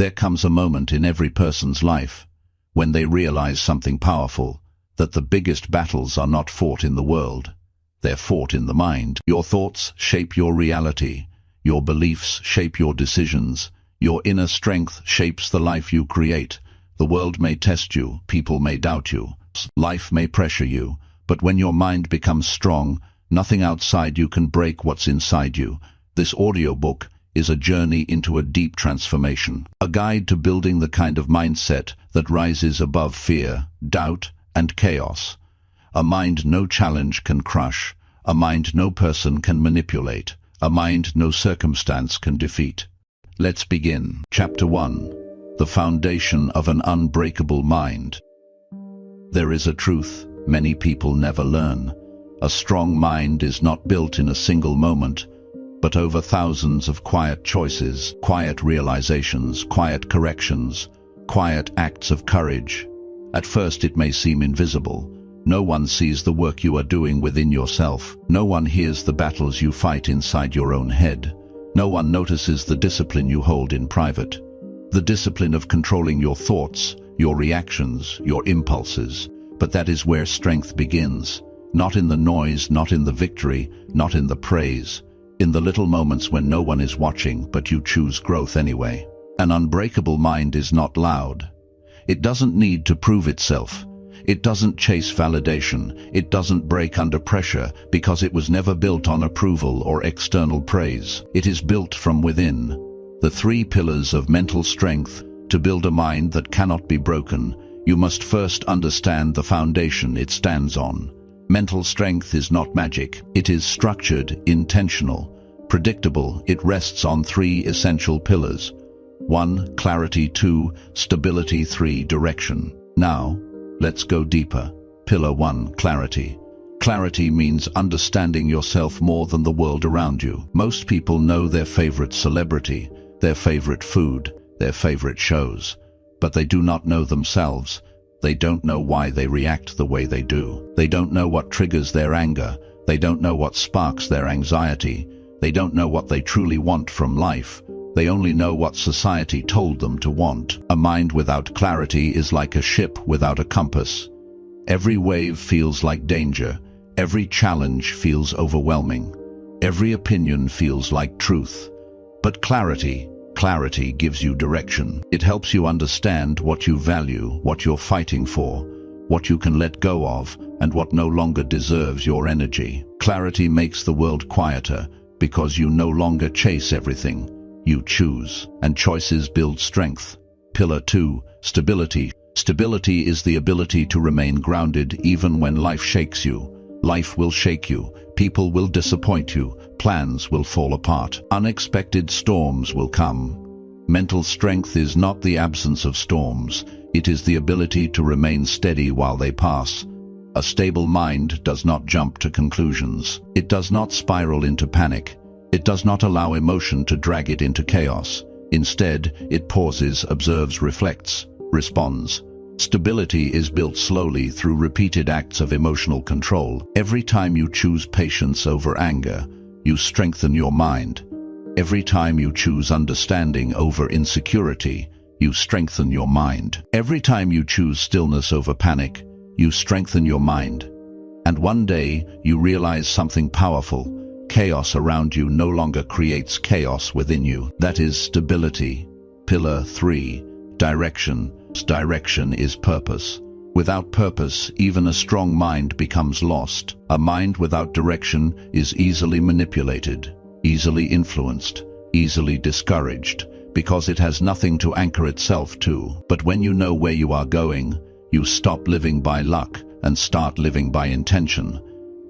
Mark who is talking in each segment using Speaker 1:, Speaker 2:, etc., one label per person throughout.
Speaker 1: There comes a moment in every person's life when they realize something powerful, that the biggest battles are not fought in the world, they're fought in the mind. Your thoughts shape your reality, your beliefs shape your decisions, your inner strength shapes the life you create. The world may test you, people may doubt you, life may pressure you, but when your mind becomes strong, nothing outside you can break what's inside you. This audiobook is a journey into a deep transformation, a guide to building the kind of mindset that rises above fear, doubt, and chaos. A mind no challenge can crush, a mind no person can manipulate, a mind no circumstance can defeat. Let's begin. Chapter 1. The Foundation of an Unbreakable Mind. There is a truth many people never learn. A strong mind is not built in a single moment, but over thousands of quiet choices, quiet realizations, quiet corrections, quiet acts of courage. At first it may seem invisible. No one sees the work you are doing within yourself. No one hears the battles you fight inside your own head. No one notices the discipline you hold in private. The discipline of controlling your thoughts, your reactions, your impulses. But that is where strength begins. Not in the noise, not in the victory, not in the praise. In the little moments when no one is watching, but you choose growth anyway. An unbreakable mind is not loud. It doesn't need to prove itself. It doesn't chase validation. It doesn't break under pressure because it was never built on approval or external praise. It is built from within. The 3 pillars of mental strength. To build a mind that cannot be broken, you must first understand the foundation it stands on. Mental strength is not magic. It is structured, intentional, predictable. It rests on 3 essential pillars. 1. Clarity. 2. Stability. 3. Direction. Now, let's go deeper. Pillar 1. Clarity. Clarity means understanding yourself more than the world around you. Most people know their favorite celebrity, their favorite food, their favorite shows, but they do not know themselves. They don't know why they react the way they do. They don't know what triggers their anger. They don't know what sparks their anxiety. They don't know what they truly want from life. They only know what society told them to want. A mind without clarity is like a ship without a compass. Every wave feels like danger. Every challenge feels overwhelming. Every opinion feels like truth. But clarity gives you direction. It helps you understand what you value, what you're fighting for, what you can let go of, and what no longer deserves your energy. Clarity makes the world quieter because you no longer chase everything. You choose, and choices build strength. Pillar 2. Stability. Stability is the ability to remain grounded even when life shakes you. Life will shake you. People will disappoint you. Plans will fall apart. Unexpected storms will come. Mental strength is not the absence of storms. It is the ability to remain steady while they pass. A stable mind does not jump to conclusions. It does not spiral into panic. It does not allow emotion to drag it into chaos. Instead, it pauses, observes, reflects, responds. Stability is built slowly through repeated acts of emotional control. Every time you choose patience over anger, you strengthen your mind. Every time you choose understanding over insecurity, you strengthen your mind. Every time you choose stillness over panic, you strengthen your mind. And one day, you realize something powerful. Chaos around you no longer creates chaos within you. That is stability. Pillar 3. Direction. Direction is purpose. Without purpose, even a strong mind becomes lost. A mind without direction is easily manipulated, easily influenced, easily discouraged, because it has nothing to anchor itself to. But when you know where you are going, you stop living by luck and start living by intention.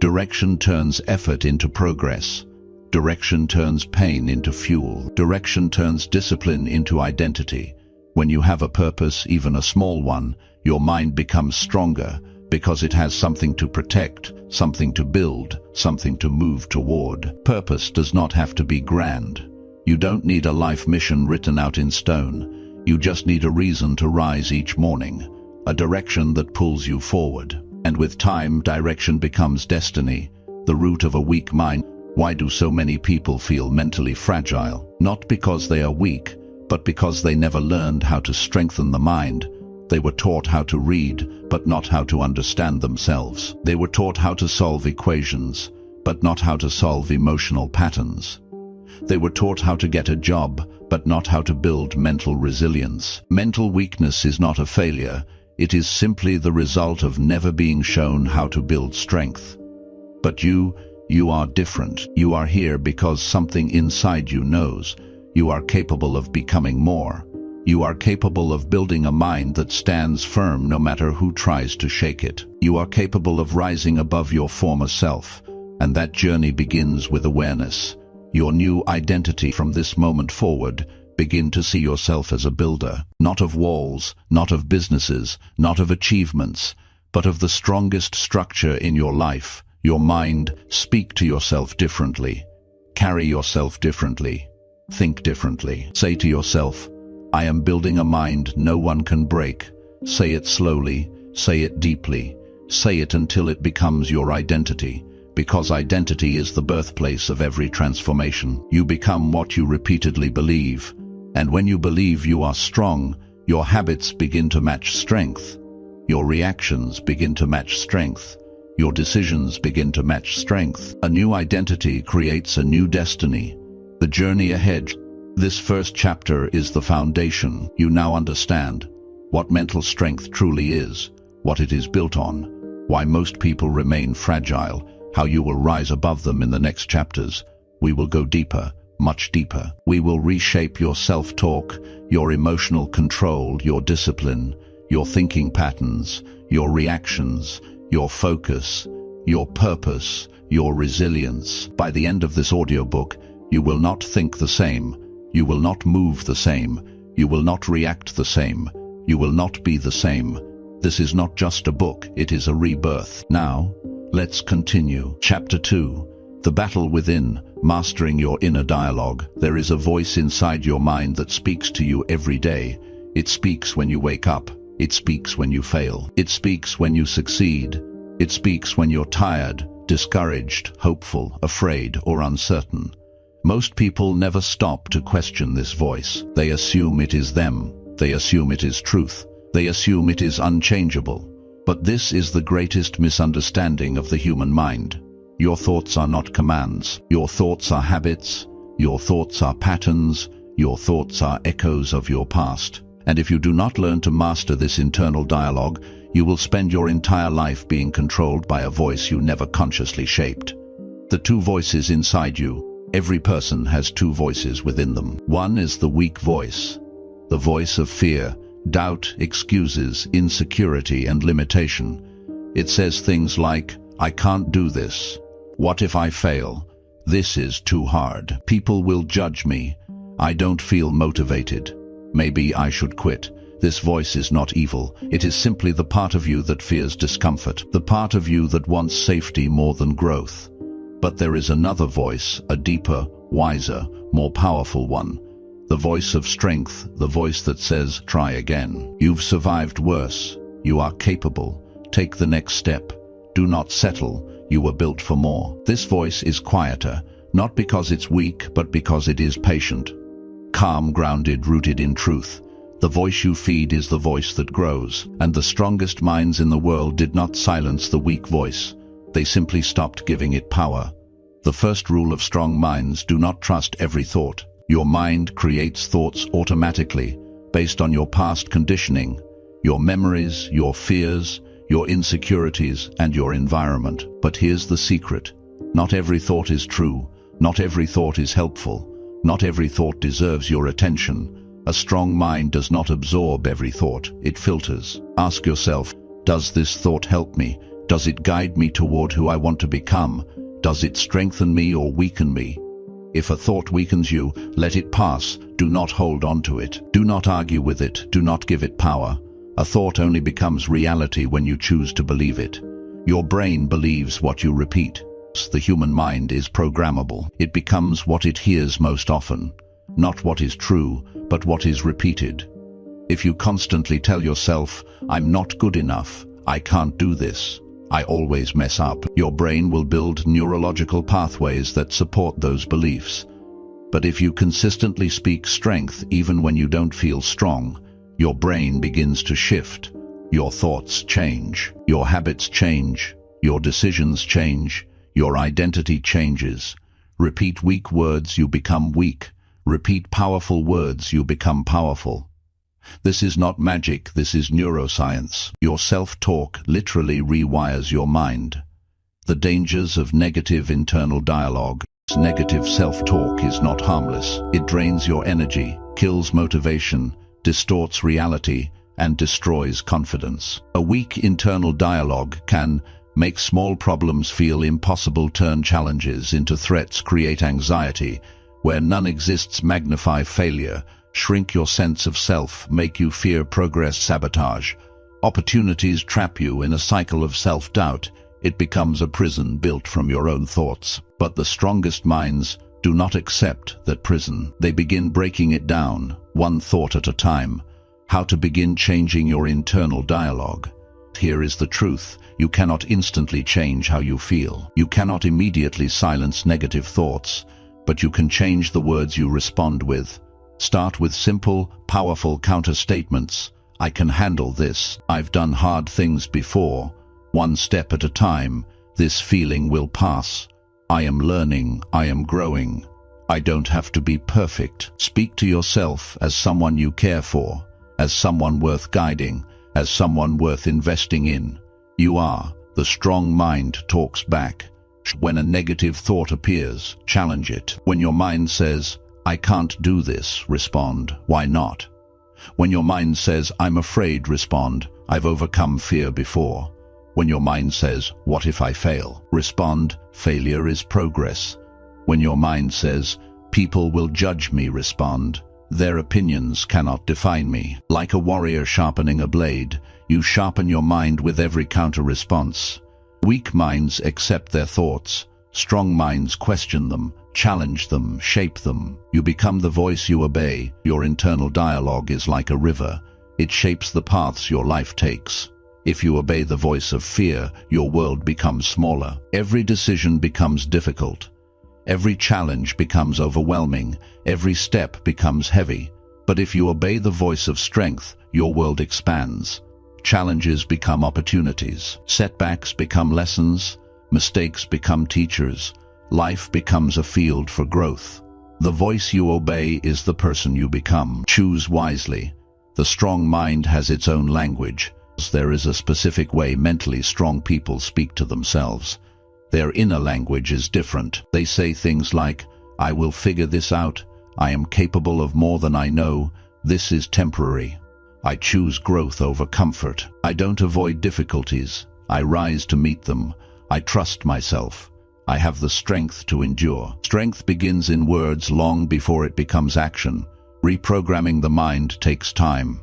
Speaker 1: Direction turns effort into progress. Direction turns pain into fuel. Direction turns discipline into identity. When you have a purpose, even a small one, your mind becomes stronger because it has something to protect, something to build, something to move toward. Purpose does not have to be grand. You don't need a life mission written out in stone. You just need a reason to rise each morning, a direction that pulls you forward. And with time, direction becomes destiny, the root of a weak mind. Why do so many people feel mentally fragile? Not because they are weak, but because they never learned how to strengthen the mind. They were taught how to read, but not how to understand themselves. They were taught how to solve equations, but not how to solve emotional patterns. They were taught how to get a job, but not how to build mental resilience. Mental weakness is not a failure. It is simply the result of never being shown how to build strength. But you are different. You are here because something inside you knows. You are capable of becoming more. You are capable of building a mind that stands firm no matter who tries to shake it. You are capable of rising above your former self, and that journey begins with awareness. Your new identity from this moment forward. Begin to see yourself as a builder, not of walls, not of businesses, not of achievements, but of the strongest structure in your life, your mind. Speak to yourself differently. Carry yourself differently. Think differently. Say to yourself, I am building a mind no one can break. Say it slowly, say it deeply, say it until it becomes your identity. Because identity is the birthplace of every transformation. You become what you repeatedly believe. And when you believe you are strong, your habits begin to match strength. Your reactions begin to match strength. Your decisions begin to match strength. A new identity creates a new destiny. The journey ahead. This first chapter is the foundation. You now understand what mental strength truly is, what it is built on, why most people remain fragile, how you will rise above them in the next chapters. We will go deeper, much deeper. We will reshape your self-talk, your emotional control, your discipline, your thinking patterns, your reactions, your focus, your purpose, your resilience. By the end of this audiobook, you will not think the same. You will not move the same. You will not react the same. You will not be the same. This is not just a book, it is a rebirth. Now, let's continue. Chapter 2. The Battle Within. Mastering your inner dialogue. There is a voice inside your mind that speaks to you every day. It speaks when you wake up. It speaks when you fail. It speaks when you succeed. It speaks when you're tired, discouraged, hopeful, afraid, or uncertain. Most people never stop to question this voice. They assume it is them. They assume it is truth. They assume it is unchangeable. But this is the greatest misunderstanding of the human mind. Your thoughts are not commands. Your thoughts are habits. Your thoughts are patterns. Your thoughts are echoes of your past. And if you do not learn to master this internal dialogue, you will spend your entire life being controlled by a voice you never consciously shaped. The two voices inside you. Every person has two voices within them. One is the weak voice, the voice of fear, doubt, excuses, insecurity, and limitation. It says things like, I can't do this. What if I fail? This is too hard. People will judge me. I don't feel motivated. Maybe I should quit. This voice is not evil. It is simply the part of you that fears discomfort, the part of you that wants safety more than growth. But there is another voice, a deeper, wiser, more powerful one. The voice of strength, the voice that says, try again. You've survived worse. You are capable. Take the next step. Do not settle. You were built for more. This voice is quieter, not because it's weak, but because it is patient. Calm, grounded, rooted in truth. The voice you feed is the voice that grows. And the strongest minds in the world did not silence the weak voice. They simply stopped giving it power. The first rule of strong minds: do not trust every thought. Your mind creates thoughts automatically, based on your past conditioning, your memories, your fears, your insecurities, and your environment. But here's the secret. Not every thought is true. Not every thought is helpful. Not every thought deserves your attention. A strong mind does not absorb every thought. It filters. Ask yourself, does this thought help me? Does it guide me toward who I want to become? Does it strengthen me or weaken me? If a thought weakens you, let it pass. Do not hold on to it. Do not argue with it. Do not give it power. A thought only becomes reality when you choose to believe it. Your brain believes what you repeat. The human mind is programmable. It becomes what it hears most often. Not what is true, but what is repeated. If you constantly tell yourself, I'm not good enough, I can't do this, I always mess up, your brain will build neurological pathways that support those beliefs. But if you consistently speak strength even when you don't feel strong, your brain begins to shift. Your thoughts change. Your habits change. Your decisions change. Your identity changes. Repeat weak words, you become weak. Repeat powerful words, you become powerful. This is not magic, this is neuroscience. Your self-talk literally rewires your mind. The dangers of negative internal dialogue. Negative self-talk is not harmless. It drains your energy, kills motivation, distorts reality, and destroys confidence. A weak internal dialogue can make small problems feel impossible, turn challenges into threats, create anxiety. Where none exists, magnify failure, shrink your sense of self, make you fear progress, sabotage. Opportunities trap you in a cycle of self-doubt. It becomes a prison built from your own thoughts. But the strongest minds do not accept that prison. They begin breaking it down, one thought at a time. How to begin changing your internal dialogue. Here is the truth. You cannot instantly change how you feel. You cannot immediately silence negative thoughts, but you can change the words you respond with. Start with simple, powerful counter-statements. I can handle this. I've done hard things before. One step at a time. This feeling will pass. I am learning. I am growing. I don't have to be perfect. Speak to yourself as someone you care for, as someone worth guiding, as someone worth investing in. You are. The strong mind talks back. When a negative thought appears, challenge it. When your mind says, I can't do this, respond, why not? When your mind says, I'm afraid, respond, I've overcome fear before. When your mind says, what if I fail? Respond, failure is progress. When your mind says, people will judge me, respond, their opinions cannot define me. Like a warrior sharpening a blade, you sharpen your mind with every counter-response. Weak minds accept their thoughts. Strong minds question them, challenge them, shape them. You become the voice you obey. Your internal dialogue is like a river. It shapes the paths your life takes. If you obey the voice of fear, your world becomes smaller. Every decision becomes difficult. Every challenge becomes overwhelming. Every step becomes heavy. But if you obey the voice of strength, your world expands. Challenges become opportunities. Setbacks become lessons. Mistakes become teachers. Life becomes a field for growth. The voice you obey is the person you become. Choose wisely. The strong mind has its own language. There is a specific way mentally strong people speak to themselves. Their inner language is different. They say things like, I will figure this out. I am capable of more than I know. This is temporary. I choose growth over comfort. I don't avoid difficulties. I rise to meet them. I trust myself. I have the strength to endure. Strength begins in words long before it becomes action. Reprogramming the mind takes time.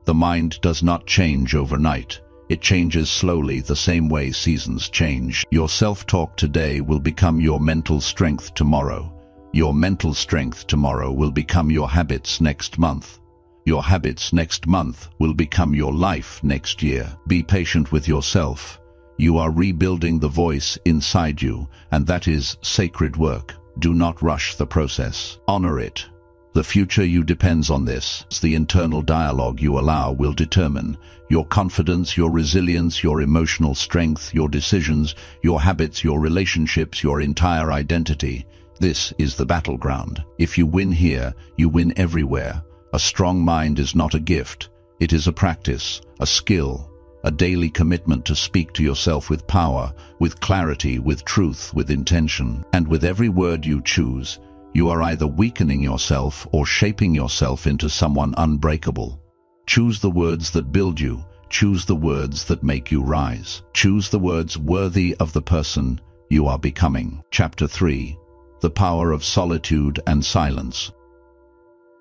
Speaker 1: The mind does not change overnight. It changes slowly, the same way seasons change. Your self-talk today will become your mental strength tomorrow. Your mental strength tomorrow will become your habits next month. Your habits next month will become your life next year. Be patient with yourself. You are rebuilding the voice inside you, and that is sacred work. Do not rush the process. Honor it. The future you depends on this. The internal dialogue you allow will determine your confidence, your resilience, your emotional strength, your decisions, your habits, your relationships, your entire identity. This is the battleground. If you win here, you win everywhere. A strong mind is not a gift. It is a practice, a skill, a daily commitment to speak to yourself with power, with clarity, with truth, with intention. And with every word you choose, you are either weakening yourself or shaping yourself into someone unbreakable. Choose the words that build you. Choose the words that make you rise. Choose the words worthy of the person you are becoming. Chapter 3. The Power of Solitude and Silence.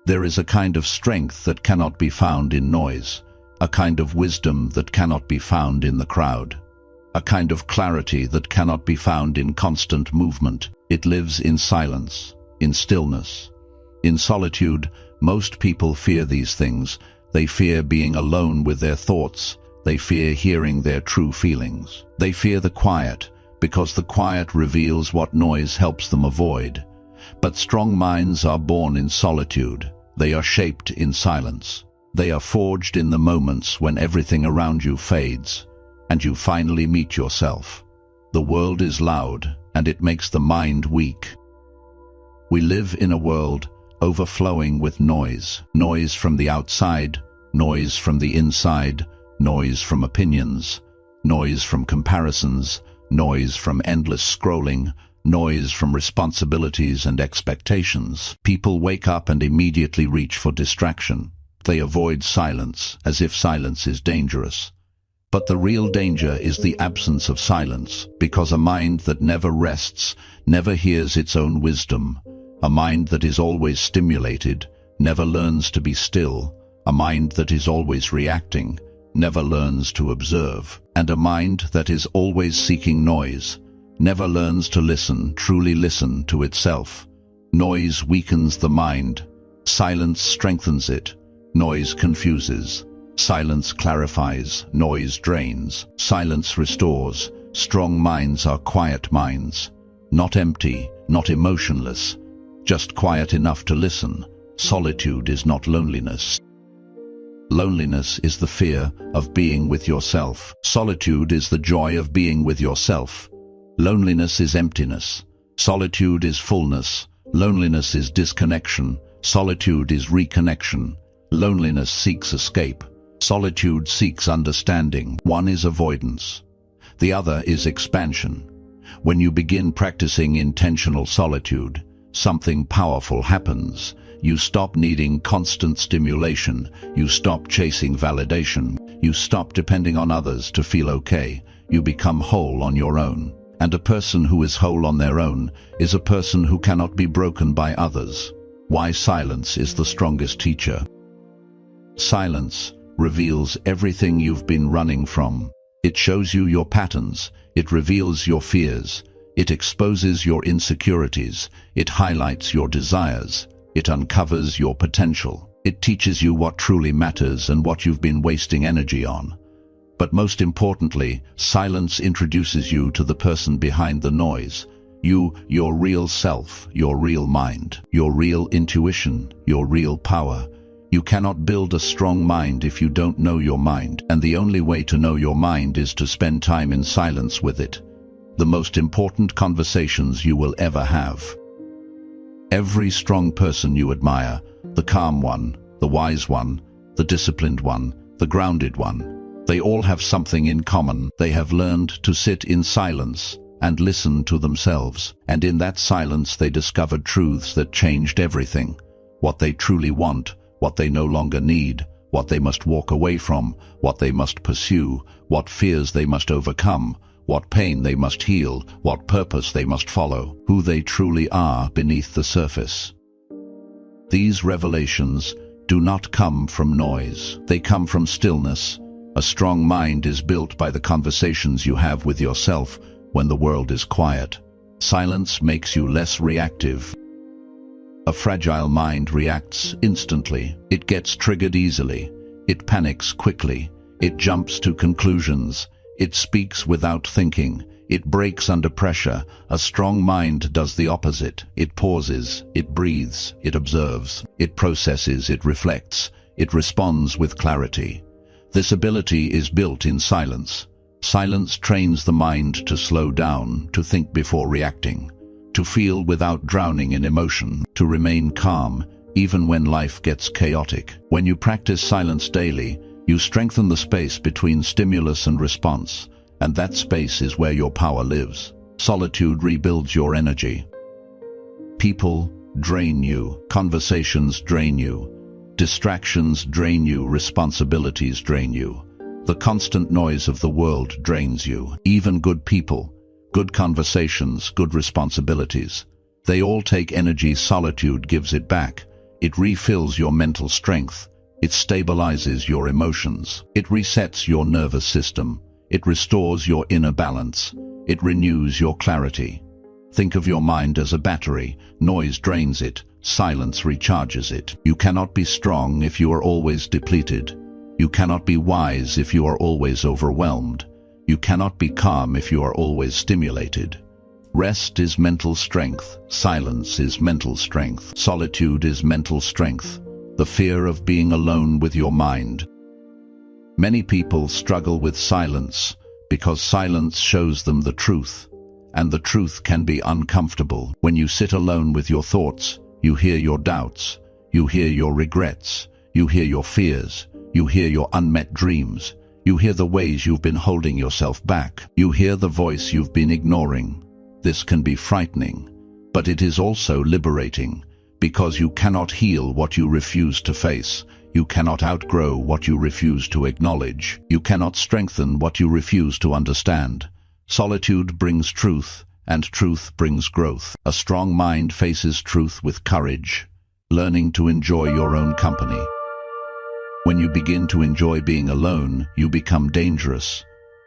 Speaker 1: There is a kind of strength that cannot be found in noise, a kind of wisdom that cannot be found in the crowd, a kind of clarity that cannot be found in constant movement. It lives in silence, in stillness. In solitude, most people fear these things. They fear being alone with their thoughts. They fear hearing their true feelings. They fear the quiet, because the quiet reveals what noise helps them avoid. But strong minds are born in solitude. They are shaped in silence. They are forged in the moments when everything around you fades, and you finally meet yourself. The world is loud, and it makes the mind weak. We live in a world overflowing with noise. Noise from the outside, noise from the inside, noise from opinions, noise from comparisons, noise from endless scrolling, noise from responsibilities and expectations. People wake up and immediately reach for distraction. They avoid silence, as if silence is dangerous. But the real danger is the absence of silence, because a mind that never rests never hears its own wisdom. A mind that is always stimulated never learns to be still. A mind that is always reacting never learns to observe. And a mind that is always seeking noise never learns to listen, truly listen to itself. Noise weakens the mind. Silence strengthens it. Noise confuses. Silence clarifies. Noise drains. Silence restores. Strong minds are quiet minds. Not empty, not emotionless. Just quiet enough to listen. Solitude is not loneliness. Loneliness is the fear of being with yourself. Solitude is the joy of being with yourself. Loneliness is emptiness. Solitude is fullness. Loneliness is disconnection. Solitude is reconnection. Loneliness seeks escape. Solitude seeks understanding. One is avoidance. The other is expansion. When you begin practicing intentional solitude, something powerful happens. You stop needing constant stimulation. You stop chasing validation. You stop depending on others to feel okay. You become whole on your own. And a person who is whole on their own is a person who cannot be broken by others. Why silence is the strongest teacher. Silence reveals everything you've been running from. It shows you your patterns. It reveals your fears. It exposes your insecurities. It highlights your desires. It uncovers your potential. It teaches you what truly matters and what you've been wasting energy on. But most importantly, silence introduces you to the person behind the noise. You, your real self, your real mind, your real intuition, your real power. You cannot build a strong mind if you don't know your mind, and the only way to know your mind is to spend time in silence with it. The most important conversations you will ever have. Every strong person you admire, the calm one, the wise one, the disciplined one, the grounded one, they all have something in common. They have learned to sit in silence and listen to themselves. And in that silence they discovered truths that changed everything. What they truly want, what they no longer need, what they must walk away from, what they must pursue, what fears they must overcome, what pain they must heal, what purpose they must follow, who they truly are beneath the surface. These revelations do not come from noise. They come from stillness. A strong mind is built by the conversations you have with yourself when the world is quiet. Silence makes you less reactive. A fragile mind reacts instantly. It gets triggered easily. It panics quickly. It jumps to conclusions. It speaks without thinking. It breaks under pressure. A strong mind does the opposite. It pauses. It breathes. It observes. It processes. It reflects. It responds with clarity. This ability is built in silence. Silence trains the mind to slow down, to think before reacting, to feel without drowning in emotion, to remain calm, even when life gets chaotic. When you practice silence daily, you strengthen the space between stimulus and response, and that space is where your power lives. Solitude rebuilds your energy. People drain you. Conversations drain you. Distractions drain you. Responsibilities drain you. The constant noise of the world drains you. Even good people, good conversations, good responsibilities, they all take energy. Solitude gives it back. It refills your mental strength. It stabilizes your emotions. It resets your nervous system. It restores your inner balance. It renews your clarity. Think of your mind as a battery. Noise drains it. Silence recharges it. You cannot be strong if you are always depleted. You cannot be wise if you are always overwhelmed. You cannot be calm if you are always stimulated. Rest is mental strength. Silence is mental strength. Solitude is mental strength. The fear of being alone with your mind. Many people struggle with silence because silence shows them the truth, and the truth can be uncomfortable. When you sit alone with your thoughts, you hear your doubts, you hear your regrets, you hear your fears, you hear your unmet dreams, you hear the ways you've been holding yourself back, you hear the voice you've been ignoring. This can be frightening, but it is also liberating, because you cannot heal what you refuse to face. You cannot outgrow what you refuse to acknowledge. You cannot strengthen what you refuse to understand. Solitude brings truth, and truth brings growth. A strong mind faces truth with courage, learning to enjoy your own company. When you begin to enjoy being alone, you become dangerous.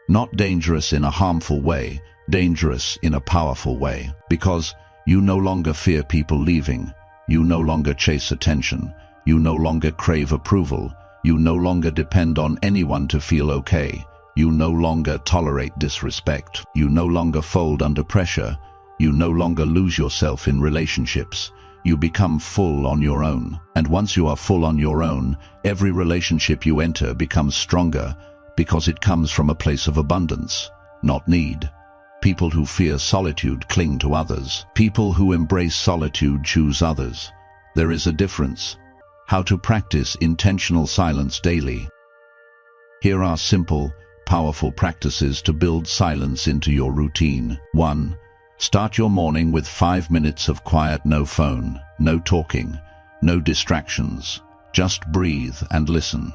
Speaker 1: Not dangerous in a harmful way, dangerous in a powerful way, because you no longer fear people leaving. You no longer chase attention. You no longer crave approval. You no longer depend on anyone to feel okay. You no longer tolerate disrespect. You no longer fold under pressure. You no longer lose yourself in relationships. You become full on your own. And once you are full on your own, every relationship you enter becomes stronger because it comes from a place of abundance, not need. People who fear solitude cling to others. People who embrace solitude choose others. There is a difference. How to practice intentional silence daily. Here are simple, powerful practices to build silence into your routine. 1. Start your morning with 5 minutes of quiet, no phone, no talking, no distractions. Just breathe and listen.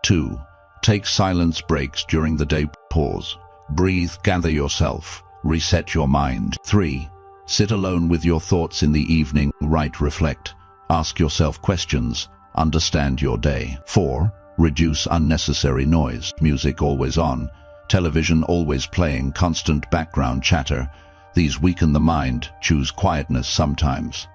Speaker 1: 2. Take silence breaks during the day. Pause. Breathe, gather yourself, reset your mind. 3. Sit alone with your thoughts in the evening. Write, reflect. Ask yourself questions. Understand your day. 4. Reduce unnecessary noise. Music always on, television always playing, constant background chatter. These weaken the mind. Choose quietness sometimes.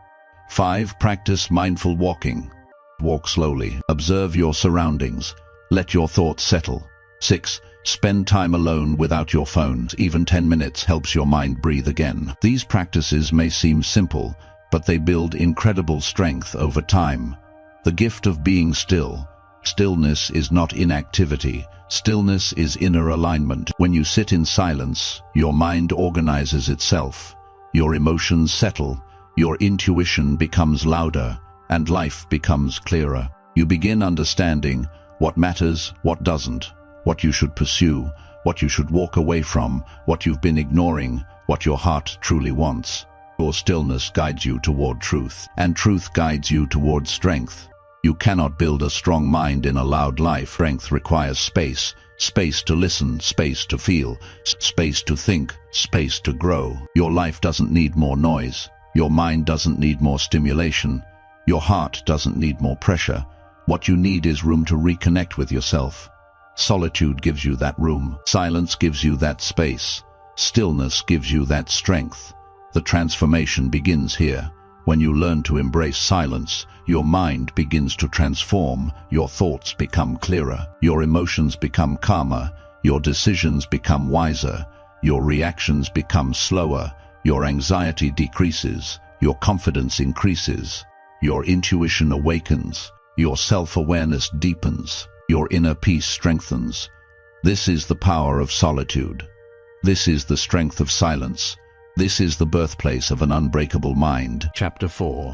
Speaker 1: 5. Practice mindful walking. Walk slowly. Observe your surroundings. Let your thoughts settle. 6. Spend time alone without your phone. Even 10 minutes helps your mind breathe again. These practices may seem simple, but they build incredible strength over time. The gift of being still. Stillness is not inactivity. Stillness is inner alignment. When you sit in silence, your mind organizes itself. Your emotions settle. Your intuition becomes louder, and life becomes clearer. You begin understanding what matters, what doesn't, what you should pursue, what you should walk away from, what you've been ignoring, what your heart truly wants. Your stillness guides you toward truth, and truth guides you toward strength. You cannot build a strong mind in a loud life. Strength requires space. Space to listen, space to feel, space to think, space to grow. Your life doesn't need more noise. Your mind doesn't need more stimulation. Your heart doesn't need more pressure. What you need is room to reconnect with yourself. Solitude gives you that room. Silence gives you that space. Stillness gives you that strength. The transformation begins here. When you learn to embrace silence, your mind begins to transform. Your thoughts become clearer. Your emotions become calmer. Your decisions become wiser. Your reactions become slower. Your anxiety decreases. Your confidence increases. Your intuition awakens. Your self-awareness deepens. Your inner peace strengthens. This is the power of solitude. This is the strength of silence. This is the birthplace of an unbreakable mind. Chapter 4.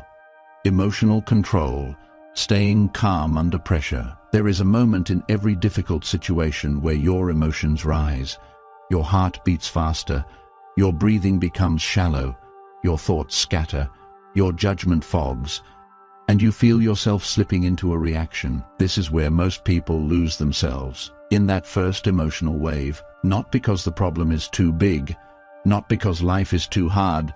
Speaker 1: Emotional control. Staying calm under pressure. There is a moment in every difficult situation where your emotions rise. Your heart beats faster. Your breathing becomes shallow. Your thoughts scatter. Your judgment fogs. And you feel yourself slipping into a reaction. This is where most people lose themselves. In that first emotional wave. Not because the problem is too big. Not because life is too hard,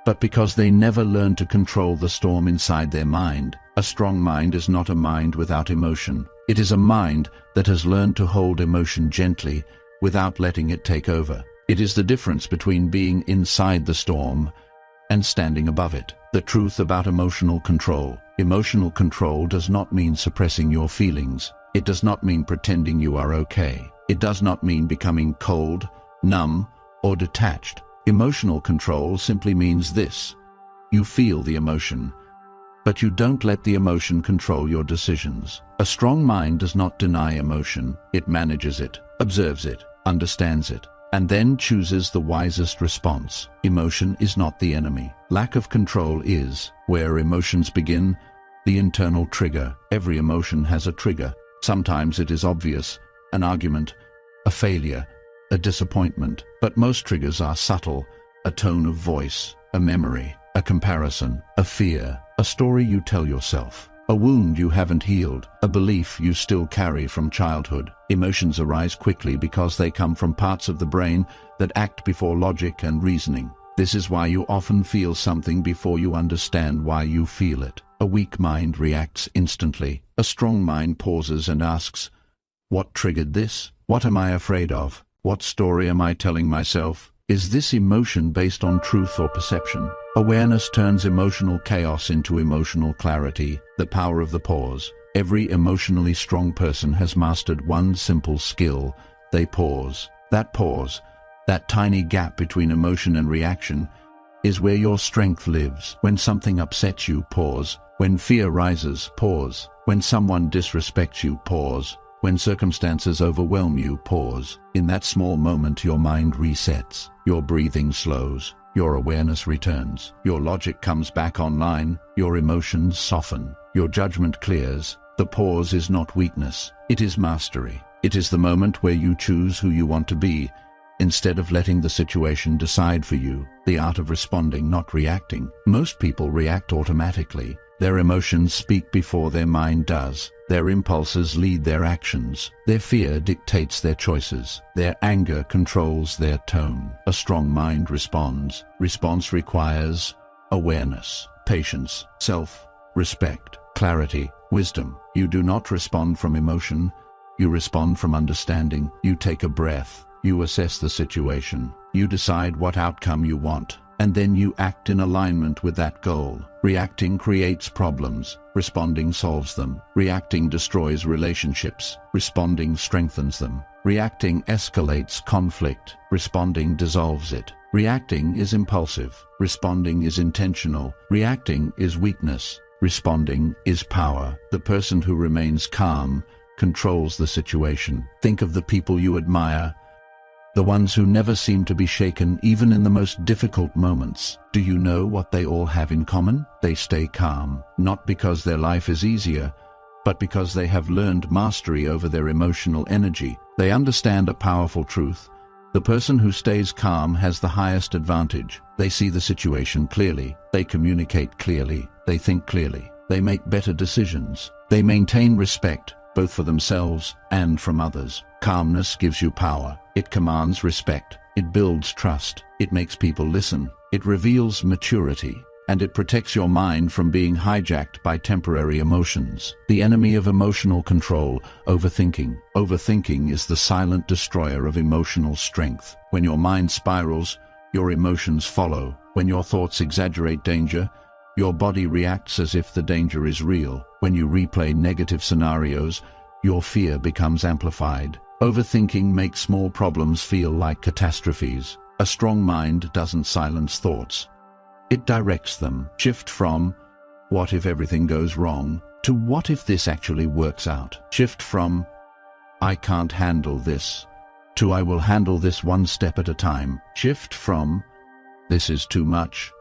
Speaker 1: but because they never learn to control the storm inside their mind. A strong mind is not a mind without emotion. It is a mind that has learned to hold emotion gently without letting it take over. It is the difference between being inside the storm and standing above it. The truth about emotional control. Emotional control does not mean suppressing your feelings. It does not mean pretending you are okay. It does not mean becoming cold, numb, or detached. Emotional control simply means this: you feel the emotion, but you don't let the emotion control your decisions. A strong mind does not deny emotion, it manages it, observes it, understands it, and then chooses the wisest response. Emotion is not the enemy. Lack of control is. Where emotions begin, the internal trigger. Every emotion has a trigger. Sometimes it is obvious: an argument, a failure, a disappointment. But most triggers are subtle: a tone of voice, a memory, a comparison, a fear, a story you tell yourself, a wound you haven't healed, a belief you still carry from childhood. Emotions arise quickly because they come from parts of the brain that act before logic and reasoning. This is why you often feel something before you understand why you feel it. A weak mind reacts instantly. A strong mind pauses and asks, what triggered this? What am I afraid of? What story am I telling myself? Is this emotion based on truth or perception? Awareness turns emotional chaos into emotional clarity, the power of the pause. Every emotionally strong person has mastered one simple skill: they pause. That pause, that tiny gap between emotion and reaction, is where your strength lives. When something upsets you, pause. When fear rises, pause. When someone disrespects you, pause. When circumstances overwhelm you, pause. In that small moment, your mind resets. Your breathing slows. Your awareness returns. Your logic comes back online. Your emotions soften. Your judgment clears. The pause is not weakness. It is mastery. It is the moment where you choose who you want to be, instead of letting the situation decide for you. The art of responding, not reacting. Most people react automatically. Their emotions speak before their mind does. Their impulses lead their actions. Their fear dictates their choices. Their anger controls their tone. A strong mind responds. Response requires awareness, patience, self-respect, clarity, wisdom. You do not respond from emotion. You respond from understanding. You take a breath. You assess the situation. You decide what outcome you want, and then you act in alignment with that goal. Reacting creates problems. Responding solves them. Reacting destroys relationships. Responding strengthens them. Reacting escalates conflict. Responding dissolves it. Reacting is impulsive. Responding is intentional. Reacting is weakness. Responding is power. The person who remains calm controls the situation. Think of the people you admire, the ones who never seem to be shaken even in the most difficult moments. Do you know what they all have in common? They stay calm, not because their life is easier, but because they have learned mastery over their emotional energy. They understand a powerful truth: the person who stays calm has the highest advantage. They see the situation clearly. They communicate clearly. They think clearly. They make better decisions. They maintain respect, both for themselves and from others. Calmness gives you power. It commands respect. It builds trust. It makes people listen. It reveals maturity. And it protects your mind from being hijacked by temporary emotions. The enemy of emotional control: overthinking. Overthinking is the silent destroyer of emotional strength. When your mind spirals, your emotions follow. When your thoughts exaggerate danger, your body reacts as if the danger is real. When you replay negative scenarios, your fear becomes amplified. Overthinking makes small problems feel like catastrophes. A strong mind doesn't silence thoughts. It directs them. Shift from "what if everything goes wrong" to "what if this actually works out?" Shift from "I can't handle this" to "I will handle this one step at a time." Shift from "this is too much"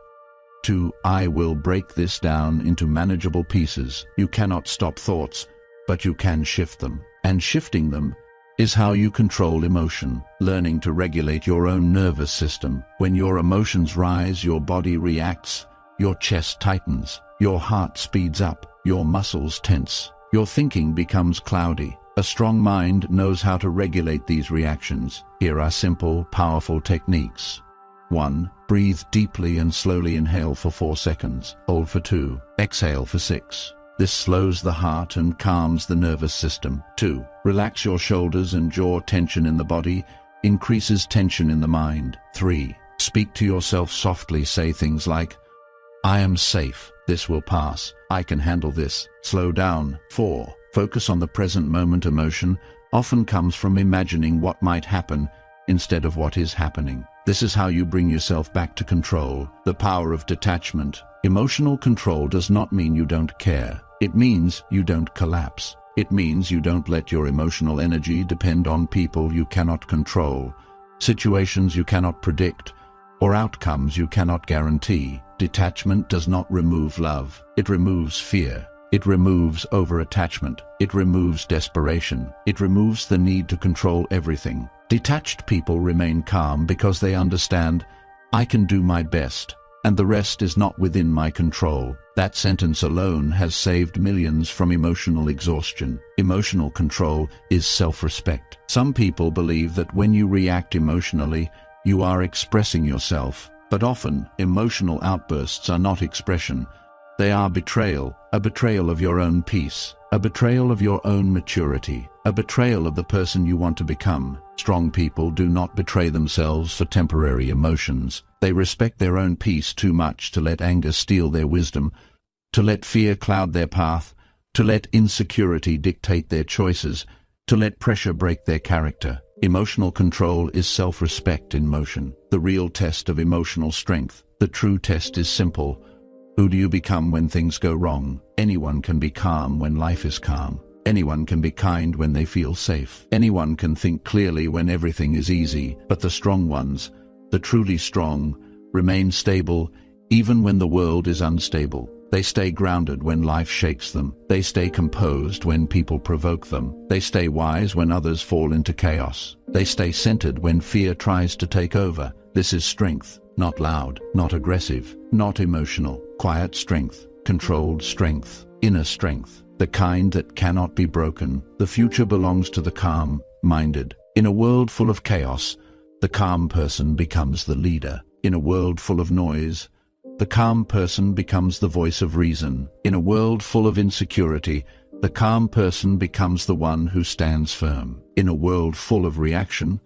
Speaker 1: to "I will break this down into manageable pieces." You cannot stop thoughts, but you can shift them. And shifting them is how you control emotion. Learning to regulate your own nervous system. When your emotions rise, your body reacts. Your chest tightens. Your heart speeds up. Your muscles tense. Your thinking becomes cloudy. A strong mind knows how to regulate these reactions. Here are simple, powerful techniques. 1. Breathe deeply and slowly. Inhale for 4 seconds. Hold for 2. Exhale for 6. This slows the heart and calms the nervous system. 2. Relax your shoulders and jaw. Tension in the body increases tension in the mind. 3. Speak to yourself softly. Say things like, "I am safe. This will pass. I can handle this." Slow down. 4. Focus on the present moment. Emotion often comes from imagining what might happen instead of what is happening. This is how you bring yourself back to control. The power of detachment. Emotional control does not mean you don't care. It means you don't collapse. It means you don't let your emotional energy depend on people you cannot control, situations you cannot predict, or outcomes you cannot guarantee. Detachment does not remove love. It removes fear. It removes over-attachment. It removes desperation. It removes the need to control everything. Detached people remain calm because they understand, I can do my best, and the rest is not within my control. That sentence alone has saved millions from emotional exhaustion. Emotional control is self-respect. Some people believe that when you react emotionally, you are expressing yourself. But often, emotional outbursts are not expression. They are betrayal, a betrayal of your own peace, a betrayal of your own maturity, a betrayal of the person you want to become. Strong people do not betray themselves for temporary emotions. They respect their own peace too much to let anger steal their wisdom, to let fear cloud their path, to let insecurity dictate their choices, to let pressure break their character. Emotional control is self-respect in motion, the real test of emotional strength. The true test is simple. Who do you become when things go wrong? Anyone can be calm when life is calm. Anyone can be kind when they feel safe. Anyone can think clearly when everything is easy. But the strong ones, the truly strong, remain stable even when the world is unstable. They stay grounded when life shakes them. They stay composed when people provoke them. They stay wise when others fall into chaos. They stay centered when fear tries to take over. This is strength, not loud, not aggressive, not emotional. Quiet strength, controlled strength, inner strength, the kind that cannot be broken. The future belongs to the calm-minded. In a world full of chaos, the calm person becomes the leader. In a world full of noise, the calm person becomes the voice of reason. In a world full of insecurity, the calm person becomes the one who stands firm. In a world full of reaction,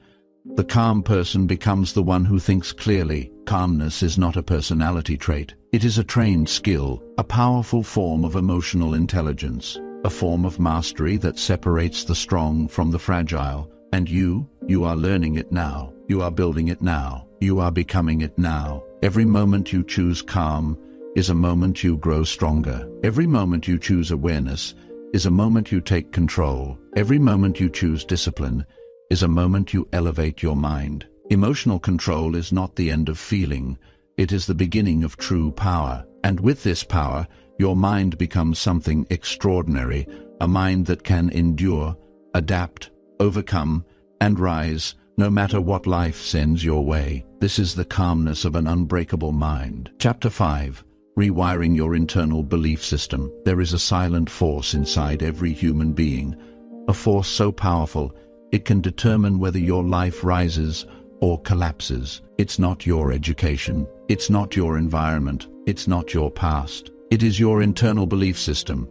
Speaker 1: the calm person becomes the one who thinks clearly. Calmness is not a personality trait. It is a trained skill, a powerful form of emotional intelligence, a form of mastery that separates the strong from the fragile. And you are learning it now. You are building it now. You are becoming it now. Every moment you choose calm is a moment you grow stronger. Every moment you choose awareness is a moment you take control. Every moment you choose discipline is a moment you elevate your mind. Emotional control is not the end of feeling. It is the beginning of true power. And with this power, your mind becomes something extraordinary, a mind that can endure, adapt, overcome, and rise, no matter what life sends your way. This is the calmness of an unbreakable mind. Chapter 5. Rewiring your internal belief system. There is a silent force inside every human being, a force so powerful it can determine whether your life rises or collapses. It's not your education. It's not your environment. It's not your past. It is your internal belief system,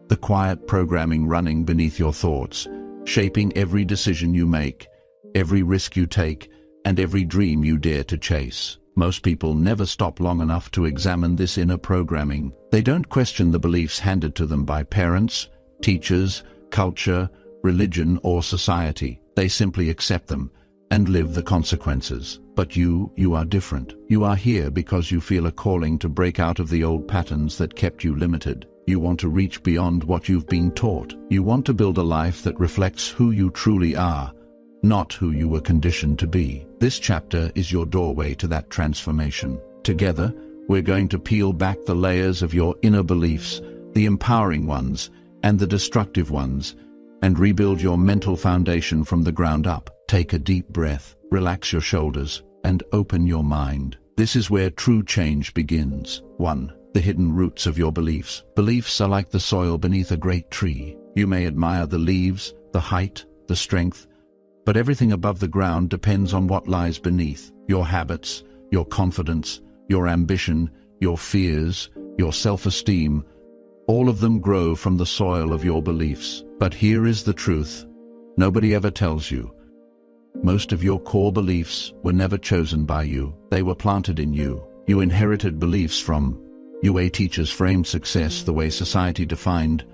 Speaker 1: the quiet programming running beneath your thoughts, shaping every decision you make, every risk you take, and every dream you dare to chase. Most people never stop long enough to examine this inner programming. They don't question the beliefs handed to them by parents, teachers, culture, religion, or society. They simply accept them and live the consequences. But you are different. You are here because you feel a calling to break out of the old patterns that kept you limited. You want to reach beyond what you've been taught. You want to build a life that reflects who you truly are, not who you were conditioned to be. This chapter is your doorway to that transformation. Together, we're going to peel back the layers of your inner beliefs, the empowering ones and the destructive ones, and rebuild your mental foundation from the ground up. Take a deep breath, relax your shoulders, and open your mind. This is where true change begins. 1. The hidden roots of your beliefs. Beliefs are like the soil beneath a great tree. You may admire the leaves, the height, the strength, but everything above the ground depends on what lies beneath. Your habits, your confidence, your ambition, your fears, your self-esteem, all of them grow from the soil of your beliefs. But here is the truth. Nobody ever tells you. Most of your core beliefs were never chosen by you. They were planted in you. You inherited beliefs from UA teachers framed success the way society defined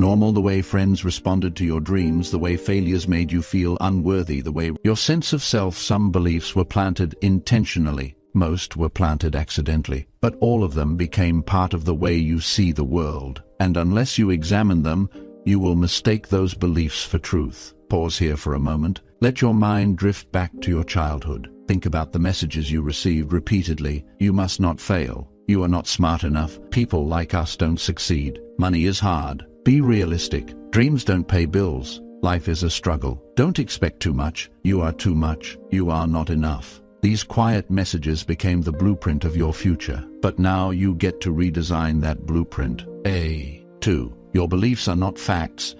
Speaker 1: normal the way friends responded to your dreams, the way failures made you feel unworthy, the way your sense of self. Some beliefs were planted intentionally, most were planted accidentally, but all of them became part of the way you see the world, and unless you examine them, you will mistake those beliefs for truth. Pause here for a moment. Let your mind drift back to your childhood. Think about the messages you received repeatedly. You must not fail. You are not smart enough. People like us don't succeed. Money is hard. Be realistic. Dreams don't pay bills. Life is a struggle. Don't expect too much. You are too much. You are not enough. These quiet messages became the blueprint of your future. But now you get to redesign that blueprint. 2. Your beliefs are not facts.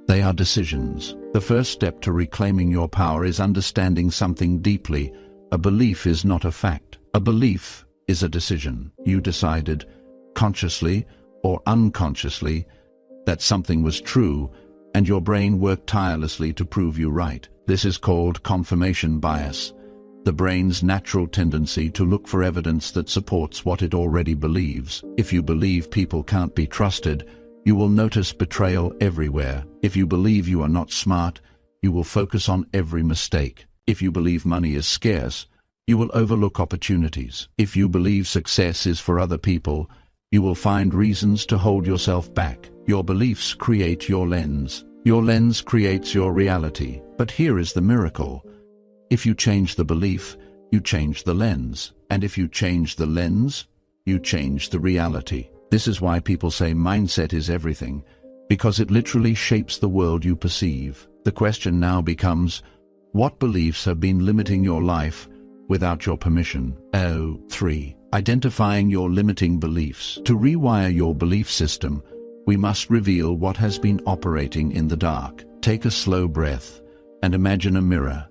Speaker 1: They are decisions. The first step to reclaiming your power is understanding something deeply. A belief is not a fact. A belief is a decision. You decided, consciously or unconsciously, that something was true, and your brain worked tirelessly to prove you right. This is called confirmation bias, the brain's natural tendency to look for evidence that supports what it already believes. If you believe people can't be trusted, you will notice betrayal everywhere. If you believe you are not smart, you will focus on every mistake. If you believe money is scarce, you will overlook opportunities. If you believe success is for other people, you will find reasons to hold yourself back. Your beliefs create your lens. Your lens creates your reality. But here is the miracle. If you change the belief, you change the lens. And if you change the lens, you change the reality. This is why people say mindset is everything, because it literally shapes the world you perceive. The question now becomes, what beliefs have been limiting your life without your permission? 3. Identifying your limiting beliefs. To rewire your belief system, we must reveal what has been operating in the dark. Take a slow breath and imagine a mirror,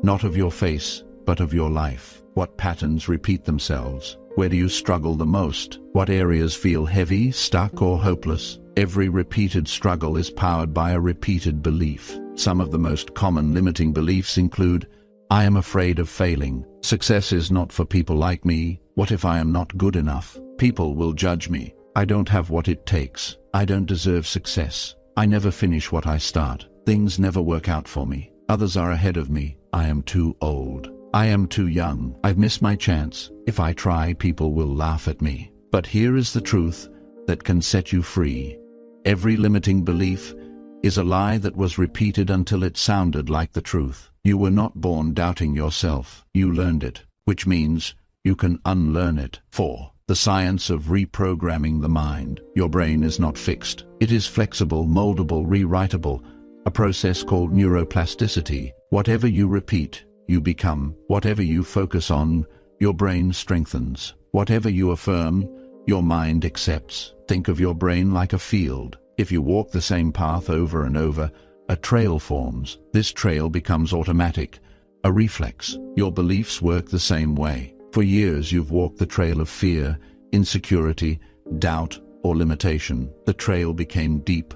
Speaker 1: not of your face, but of your life. What patterns repeat themselves? Where do you struggle the most? What areas feel heavy, stuck, or hopeless? Every repeated struggle is powered by a repeated belief. Some of the most common limiting beliefs include, I am afraid of failing. Success is not for people like me. What if I am not good enough? People will judge me. I don't have what it takes. I don't deserve success. I never finish what I start. Things never work out for me. Others are ahead of me. I am too old. I am too young. I've missed my chance. If I try, people will laugh at me. But here is the truth that can set you free. Every limiting belief is a lie that was repeated until it sounded like the truth. You were not born doubting yourself. You learned it, which means you can unlearn it. 4. The science of reprogramming the mind. Your brain is not fixed. It is flexible, moldable, rewritable, a process called neuroplasticity. Whatever you repeat, you become. Whatever you focus on, your brain strengthens. Whatever you affirm, your mind accepts. Think of your brain like a field. If you walk the same path over and over, a trail forms. This trail becomes automatic, a reflex. Your beliefs work the same way. For years you've walked the trail of fear, insecurity, doubt, or limitation. The trail became deep,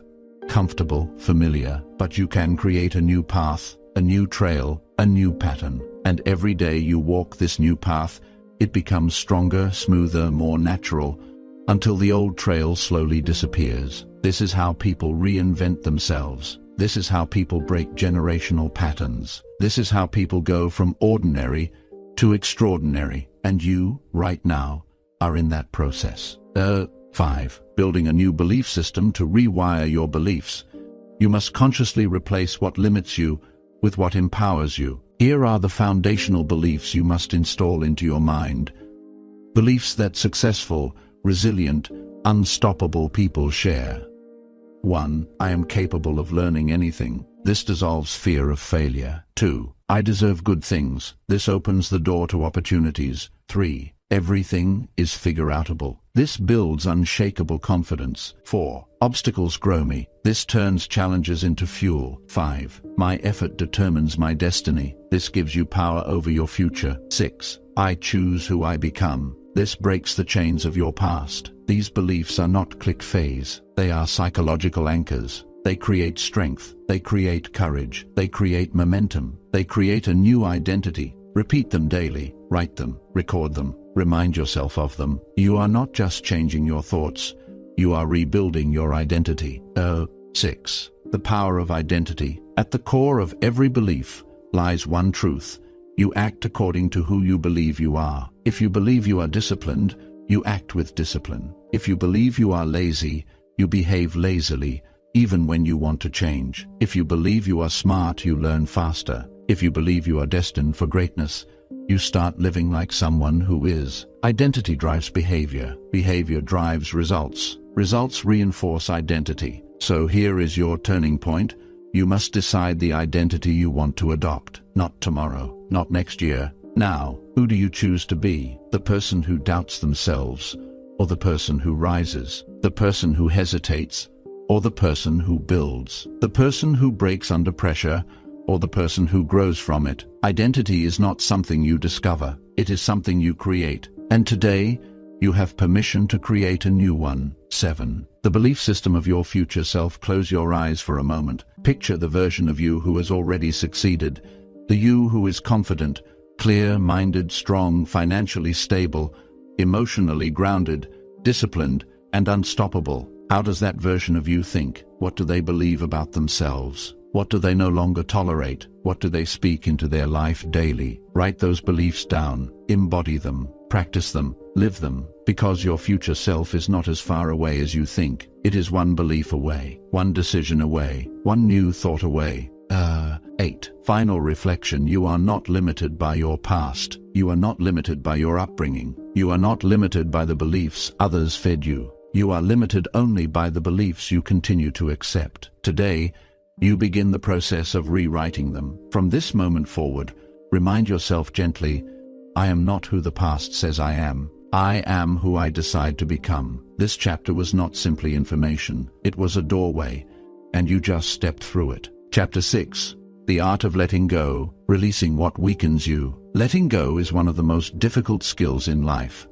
Speaker 1: comfortable, familiar, but you can create a new path, a new trail, a new pattern. And every day you walk this new path, it becomes stronger, smoother, more natural, until the old trail slowly disappears. This is how people reinvent themselves. This is how people break generational patterns. This is how people go from ordinary to extraordinary. And you, right now, are in that process. 5. Building a new belief system. To rewire your beliefs, you must consciously replace what limits you with what empowers you. Here are the foundational beliefs you must install into your mind. Beliefs that successful, resilient, unstoppable people share. 1. I am capable of learning anything. This dissolves fear of failure. 2. I deserve good things. This opens the door to opportunities. 3. Everything is figure-outable. This builds unshakable confidence. 4. Obstacles grow me. This turns challenges into fuel. 5. My effort determines my destiny. This gives you power over your future. 6. I choose who I become. This breaks the chains of your past. These beliefs are not click phase. They are psychological anchors. They create strength. They create courage. They create momentum. They create a new identity. Repeat them daily. Write them. Record them. Remind yourself of them. You are not just changing your thoughts. You are rebuilding your identity. 6. The power of identity. At the core of every belief lies one truth. You act according to who you believe you are. If you believe you are disciplined, you act with discipline. If you believe you are lazy, you behave lazily, even when you want to change. If you believe you are smart, you learn faster. If you believe you are destined for greatness, you start living like someone who is. Identity drives behavior. Behavior drives results. Results reinforce identity. So here is your turning point. You must decide the identity you want to adopt. Not tomorrow, not next year. Now, who do you choose to be? The person who doubts themselves, or the person who rises? The person who hesitates, or the person who builds? The person who breaks under pressure, or the person who grows from it? Identity is not something you discover. It is something you create. And today, you have permission to create a new one. 7. The belief system of your future self. Close your eyes for a moment. Picture the version of you who has already succeeded. The you who is confident, clear-minded, strong, financially stable, emotionally grounded, disciplined, and unstoppable. How does that version of you think? What do they believe about themselves? What do they no longer tolerate? What do they speak into their life daily? Write those beliefs down. Embody them. Practice them. Live them. Because your future self is not as far away as you think. It is one belief away, one decision away, one new thought away. 8. Final reflection. You are not limited by your past. You are not limited by your upbringing. You are not limited by the beliefs others fed you. You are limited only by the beliefs you continue to accept. Today, you begin the process of rewriting them. From this moment forward, remind yourself gently, I am not who the past says I am. I am who I decide to become. This chapter was not simply information. It was a doorway, and you just stepped through it. Chapter 6. The art of letting go, releasing what weakens you. Letting go is one of the most difficult skills in life,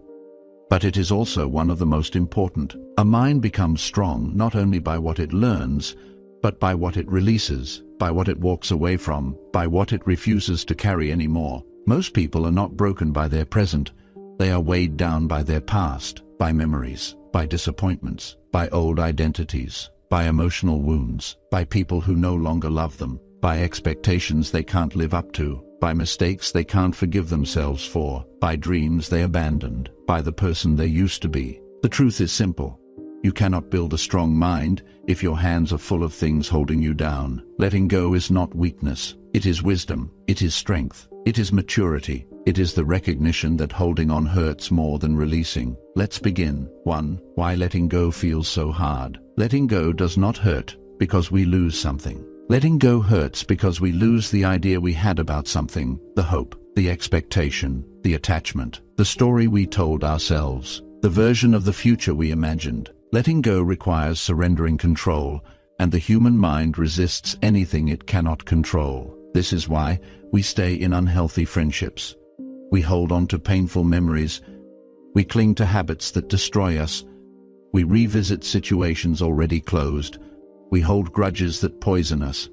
Speaker 1: but it is also one of the most important. A mind becomes strong not only by what it learns, but by what it releases, by what it walks away from, by what it refuses to carry anymore. Most people are not broken by their present. They are weighed down by their past, by memories, by disappointments, by old identities, by emotional wounds, by people who no longer love them, by expectations they can't live up to, by mistakes they can't forgive themselves for, by dreams they abandoned, by the person they used to be. The truth is simple. You cannot build a strong mind if your hands are full of things holding you down. Letting go is not weakness. It is wisdom. It is strength. It is maturity. It is the recognition that holding on hurts more than releasing. Let's begin. 1. Why letting go feels so hard. Letting go does not hurt because we lose something. Letting go hurts because we lose the idea we had about something, the hope, the expectation, the attachment, the story we told ourselves, the version of the future we imagined. Letting go requires surrendering control, and the human mind resists anything it cannot control. This is why we stay in unhealthy friendships. We hold on to painful memories. We cling to habits that destroy us. We revisit situations already closed. We hold grudges that poison us.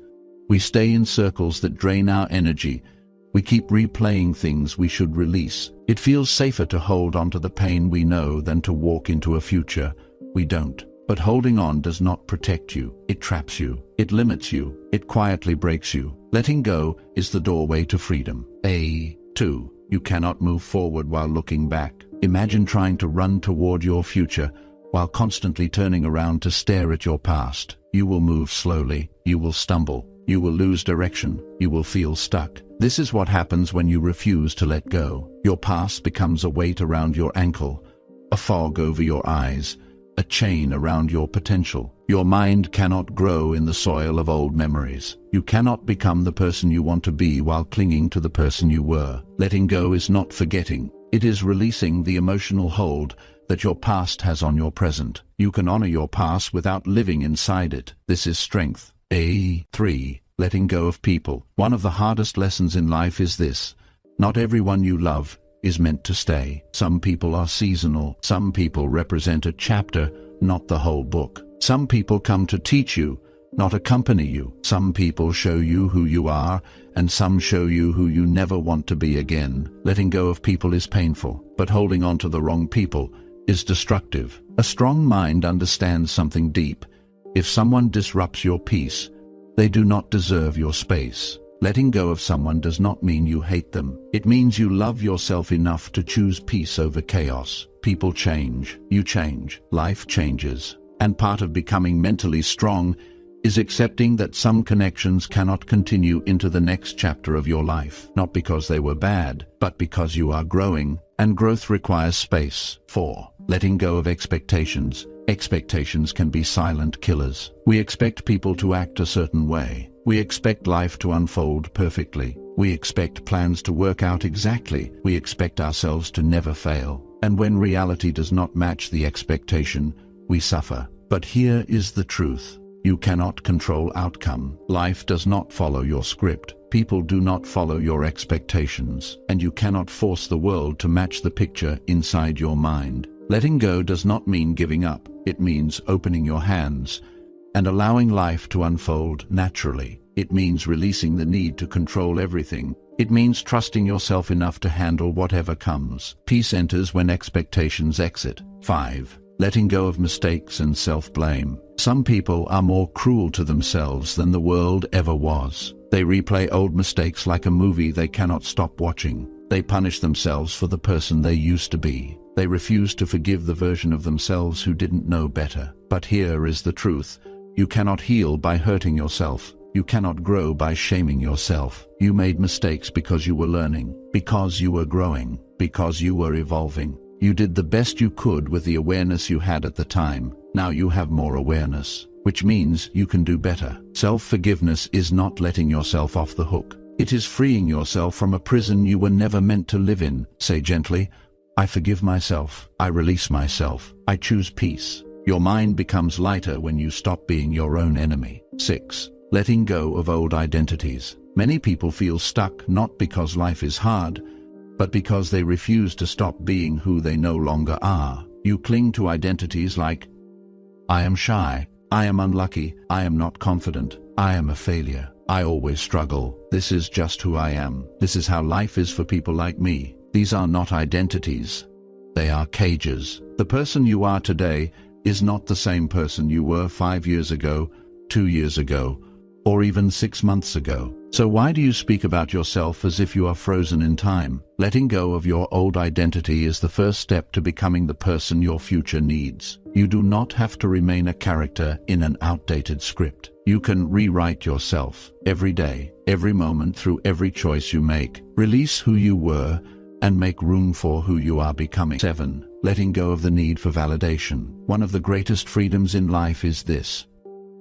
Speaker 1: We stay in circles that drain our energy. We keep replaying things we should release. It feels safer to hold on to the pain we know than to walk into a future we don't. But holding on does not protect you. It traps you. It limits you. It quietly breaks you. Letting go is the doorway to freedom. 2. You cannot move forward while looking back. Imagine trying to run toward your future while constantly turning around to stare at your past. You will move slowly. You will stumble. You will lose direction. You will feel stuck. This is what happens when you refuse to let go. Your past becomes a weight around your ankle, a fog over your eyes, a chain around your potential. Your mind cannot grow in the soil of old memories. You cannot become the person you want to be while clinging to the person you were. Letting go is not forgetting. It is releasing the emotional hold that your past has on your present. You can honor your past without living inside it. This is strength. 3. Letting go of people. One of the hardest lessons in life is this: not everyone you love is meant to stay. Some people are seasonal. Some people represent a chapter, not the whole book. Some people come to teach you, not accompany you. Some people show you who you are, and some show you who you never want to be again. Letting go of people is painful, but holding on to the wrong people is destructive. A strong mind understands something deep. If someone disrupts your peace, they do not deserve your space. Letting go of someone does not mean you hate them. It means you love yourself enough to choose peace over chaos. People change, you change, life changes. And part of becoming mentally strong is accepting that some connections cannot continue into the next chapter of your life. Not because they were bad, but because you are growing, and growth requires space. 4. Letting go of expectations. Expectations can be silent killers. We expect people to act a certain way. We expect life to unfold perfectly. We expect plans to work out exactly. We expect ourselves to never fail. And when reality does not match the expectation, we suffer. But here is the truth. You cannot control outcome. Life does not follow your script. People do not follow your expectations. And you cannot force the world to match the picture inside your mind. Letting go does not mean giving up. It means opening your hands and allowing life to unfold naturally. It means releasing the need to control everything. It means trusting yourself enough to handle whatever comes. Peace enters when expectations exit. 5. Letting go of mistakes and self-blame. Some people are more cruel to themselves than the world ever was. They replay old mistakes like a movie they cannot stop watching. They punish themselves for the person they used to be. They refuse to forgive the version of themselves who didn't know better. But here is the truth. You cannot heal by hurting yourself. You cannot grow by shaming yourself. You made mistakes because you were learning, because you were growing, because you were evolving. You did the best you could with the awareness you had at the time. Now you have more awareness, which means you can do better. Self-forgiveness is not letting yourself off the hook. It is freeing yourself from a prison you were never meant to live in. Say gently, I forgive myself. I release myself. I choose peace. Your mind becomes lighter when you stop being your own enemy. 6. Letting go of old identities. Many people feel stuck not because life is hard, but because they refuse to stop being who they no longer are. You cling to identities like, I am shy, I am unlucky, I am not confident, I am a failure, I always struggle, this is just who I am, this is how life is for people like me. These are not identities, they are cages. The person you are today is not the same person you were 5 years ago, 2 years ago, or even 6 months ago. So why do you speak about yourself as if you are frozen in time? Letting go of your old identity is the first step to becoming the person your future needs. You do not have to remain a character in an outdated script. You can rewrite yourself every day, every moment, through every choice you make. Release who you were and make room for who you are becoming. 7. Letting go of the need for validation. One of the greatest freedoms in life is this: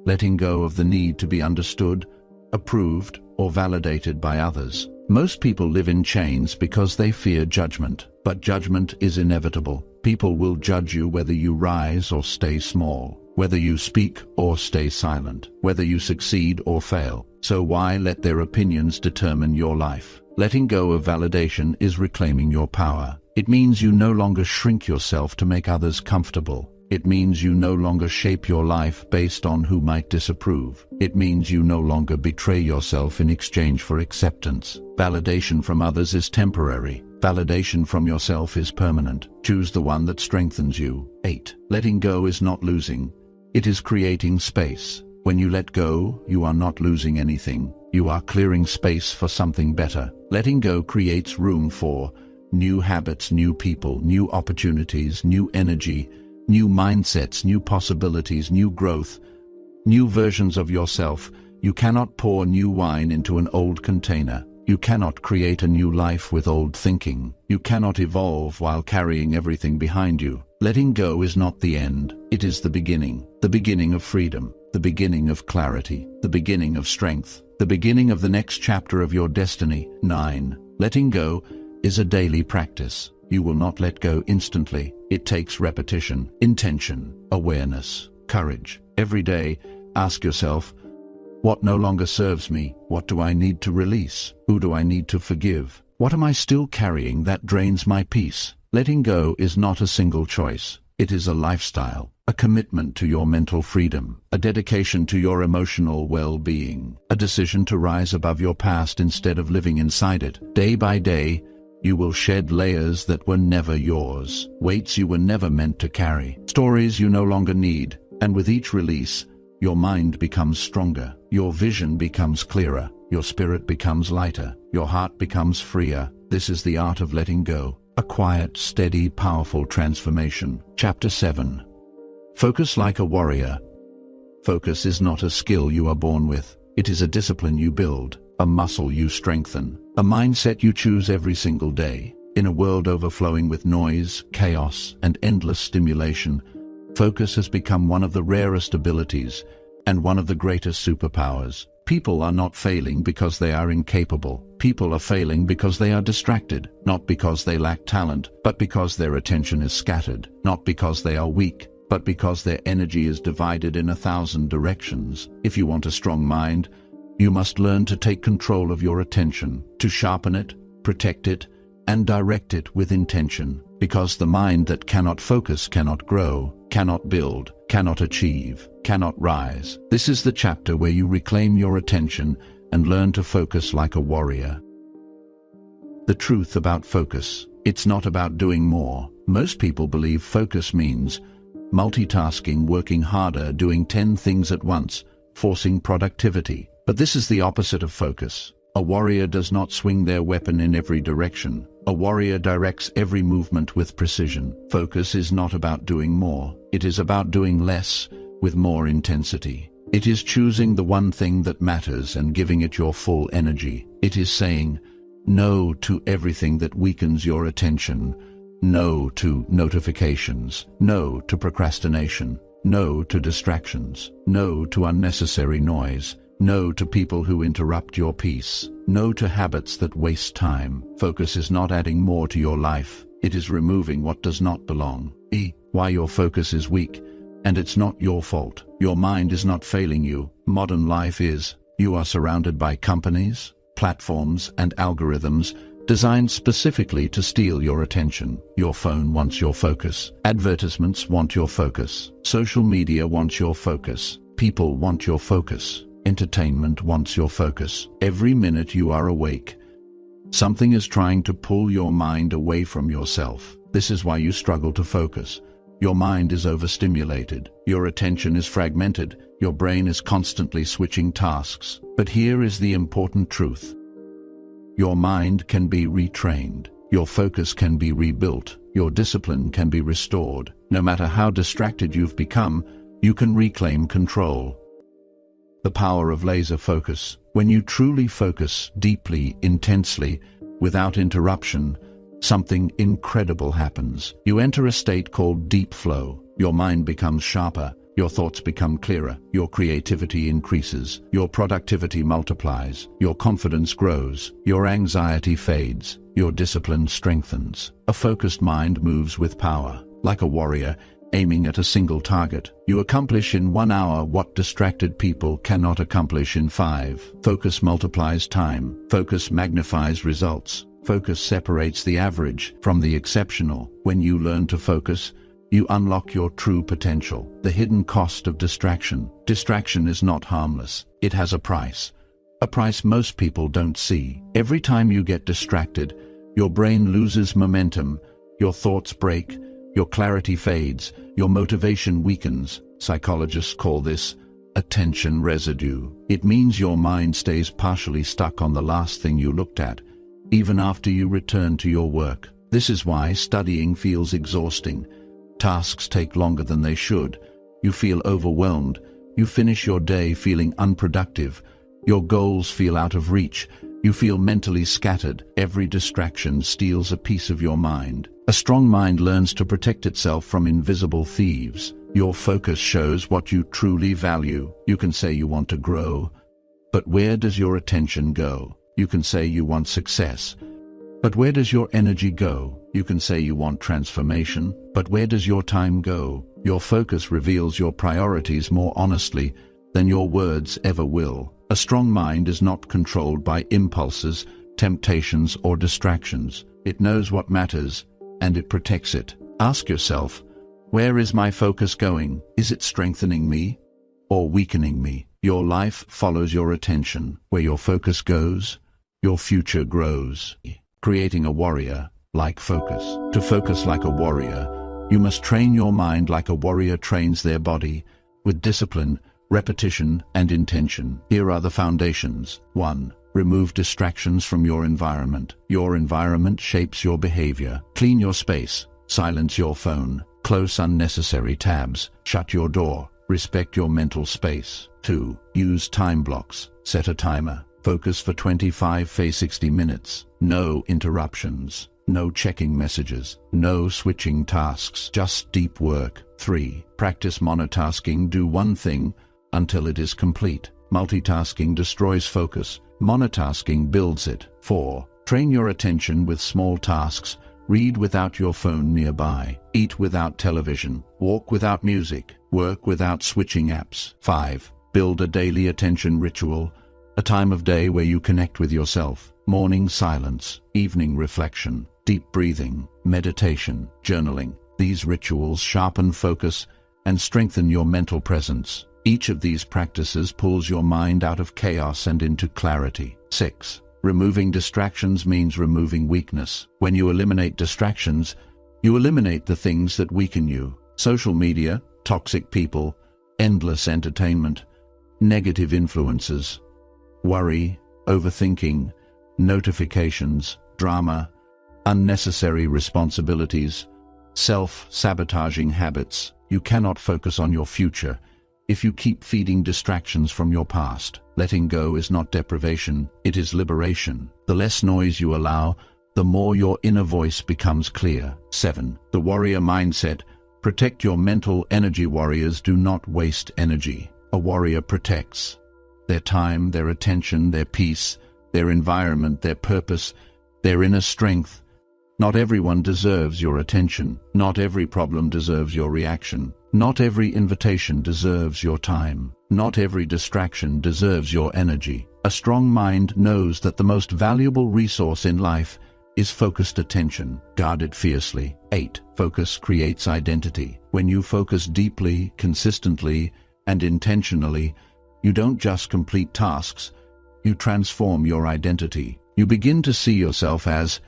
Speaker 1: letting go of the need to be understood, approved, or validated by others. Most people live in chains because they fear judgment, but judgment is inevitable. People will judge you whether you rise or stay small, whether you speak or stay silent, whether you succeed or fail. So why let their opinions determine your life? Letting go of validation is reclaiming your power. It means you no longer shrink yourself to make others comfortable. It means you no longer shape your life based on who might disapprove. It means you no longer betray yourself in exchange for acceptance. Validation from others is temporary. Validation from yourself is permanent. Choose the one that strengthens you. 8. Letting go is not losing. It is creating space. When you let go, you are not losing anything. You are clearing space for something better. Letting go creates room for new habits, new people, new opportunities, new energy, new mindsets, new possibilities, new growth, new versions of yourself. You cannot pour new wine into an old container. You cannot create a new life with old thinking. You cannot evolve while carrying everything behind you. Letting go is not the end. It is the beginning of freedom, the beginning of clarity, the beginning of strength, the beginning of the next chapter of your destiny. 9. Letting go is a daily practice. You will not let go instantly. It takes repetition, intention, awareness, courage. Every day, ask yourself, what no longer serves me? What do I need to release? Who do I need to forgive? What am I still carrying that drains my peace? Letting go is not a single choice. It is a lifestyle, a commitment to your mental freedom, a dedication to your emotional well-being, a decision to rise above your past instead of living inside it. Day by day, you will shed layers that were never yours, weights you were never meant to carry, stories you no longer need, and with each release, your mind becomes stronger, your vision becomes clearer, your spirit becomes lighter, your heart becomes freer. This is the art of letting go. A quiet, steady, powerful transformation. Chapter 7. Focus like a warrior. Focus is not a skill you are born with. It is a discipline you build, a muscle you strengthen, a mindset you choose every single day. In a world overflowing with noise, chaos, and endless stimulation, focus has become one of the rarest abilities and one of the greatest superpowers. People are not failing because they are incapable. People are failing because they are distracted, not because they lack talent, but because their attention is scattered, not because they are weak, but because their energy is divided in 1,000 directions. If you want a strong mind, you must learn to take control of your attention, to sharpen it, protect it, and direct it with intention, because the mind that cannot focus cannot grow, cannot build, cannot achieve, cannot rise. This is the chapter where you reclaim your attention and learn to focus like a warrior. The truth about focus: it's not about doing more. Most people believe focus means multitasking, working harder, doing 10 things at once, forcing productivity. But this is the opposite of focus. A warrior does not swing their weapon in every direction. A warrior directs every movement with precision. Focus is not about doing more. It is about doing less with more intensity. It is choosing the one thing that matters and giving it your full energy. It is saying no to everything that weakens your attention. No to notifications. No to procrastination. No to distractions. No to unnecessary noise. No to people who interrupt your peace. No to habits that waste time. Focus is not adding more to your life. It is removing what does not belong. Why your focus is weak, and it's not your fault. Your mind is not failing you. Modern life is. You are surrounded by companies, platforms, and algorithms designed specifically to steal your attention. Your phone wants your focus. Advertisements want your focus. Social media wants your focus. People want your focus. Entertainment wants your focus. Every minute you are awake, something is trying to pull your mind away from yourself. This is why you struggle to focus. Your mind is overstimulated. Your attention is fragmented. Your brain is constantly switching tasks. But here is the important truth. Your mind can be retrained. Your focus can be rebuilt. Your discipline can be restored. No matter how distracted you've become, you can reclaim control. The power of laser focus. When you truly focus deeply, intensely, without interruption, something incredible happens. You enter a state called deep flow. Your mind becomes sharper. Your thoughts become clearer. Your creativity increases. Your productivity multiplies. Your confidence grows. Your anxiety fades. Your discipline strengthens. A focused mind moves with power. Like a warrior, aiming at a single target, you accomplish in 1 hour what distracted people cannot accomplish in 5. Focus multiplies time. Focus magnifies results. Focus separates the average from the exceptional. When you learn to focus, you unlock your true potential. The hidden cost of distraction. Distraction is not harmless. It has a price. A price most people don't see. Every time you get distracted, your brain loses momentum, your thoughts break, your clarity fades, your motivation weakens. Psychologists call this attention residue. It means your mind stays partially stuck on the last thing you looked at, even after you return to your work. This is why studying feels exhausting. Tasks take longer than they should. You feel overwhelmed. You finish your day feeling unproductive. Your goals feel out of reach. You feel mentally scattered. Every distraction steals a piece of your mind. A strong mind learns to protect itself from invisible thieves. Your focus shows what you truly value. You can say you want to grow, but where does your attention go? You can say you want success, but where does your energy go? You can say you want transformation, but where does your time go? Your focus reveals your priorities more honestly than your words ever will. A strong mind is not controlled by impulses, temptations, or distractions. It knows what matters, and it protects it. Ask yourself, where is my focus going? Is it strengthening me or weakening me? Your life follows your attention. Where your focus goes, your future grows. Creating a warrior like focus. To focus like a warrior, you must train your mind like a warrior trains their body, with discipline, repetition, and intention. Here are the foundations. 1. Remove distractions from your environment. Your environment shapes your behavior. Clean your space. Silence your phone. Close unnecessary tabs. Shut your door. Respect your mental space. 2. Use time blocks. Set a timer. Focus for 25–60 minutes. No interruptions. No checking messages. No switching tasks. Just deep work. 3. Practice monotasking. Do one thing until it is complete. Multitasking destroys focus. Monotasking builds it. 4. Train your attention with small tasks. Read without your phone nearby. Eat without television. Walk without music. Work without switching apps. 5. Build a daily attention ritual. A time of day where you connect with yourself. Morning silence. Evening reflection. Deep breathing. Meditation. Journaling. These rituals sharpen focus and strengthen your mental presence. Each of these practices pulls your mind out of chaos and into clarity. 6. Removing distractions means removing weakness. When you eliminate distractions, you eliminate the things that weaken you. Social media, toxic people, endless entertainment, negative influences, worry, overthinking, notifications, drama, unnecessary responsibilities, self-sabotaging habits. You cannot focus on your future if you keep feeding distractions from your past. Letting go is not deprivation, it is liberation. The less noise you allow, the more your inner voice becomes clear. 7. The warrior mindset. Protect your mental energy. Warriors do not waste energy. A warrior protects their time, their attention, their peace, their environment, their purpose, their inner strength. Not everyone deserves your attention. Not every problem deserves your reaction. Not every invitation deserves your time. Not every distraction deserves your energy. A strong mind knows that the most valuable resource in life is focused attention. Guard it fiercely. 8. Focus creates identity. When you focus deeply, consistently, and intentionally, you don't just complete tasks, you transform your identity. You begin to see yourself as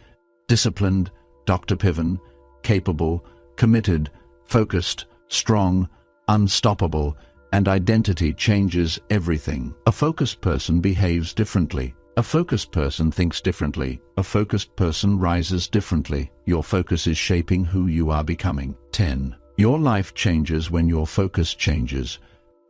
Speaker 1: disciplined, Dr. Piven, capable, committed, focused, strong, unstoppable, and identity changes everything. A focused person behaves differently. A focused person thinks differently. A focused person rises differently. Your focus is shaping who you are becoming. 10. Your life changes when your focus changes.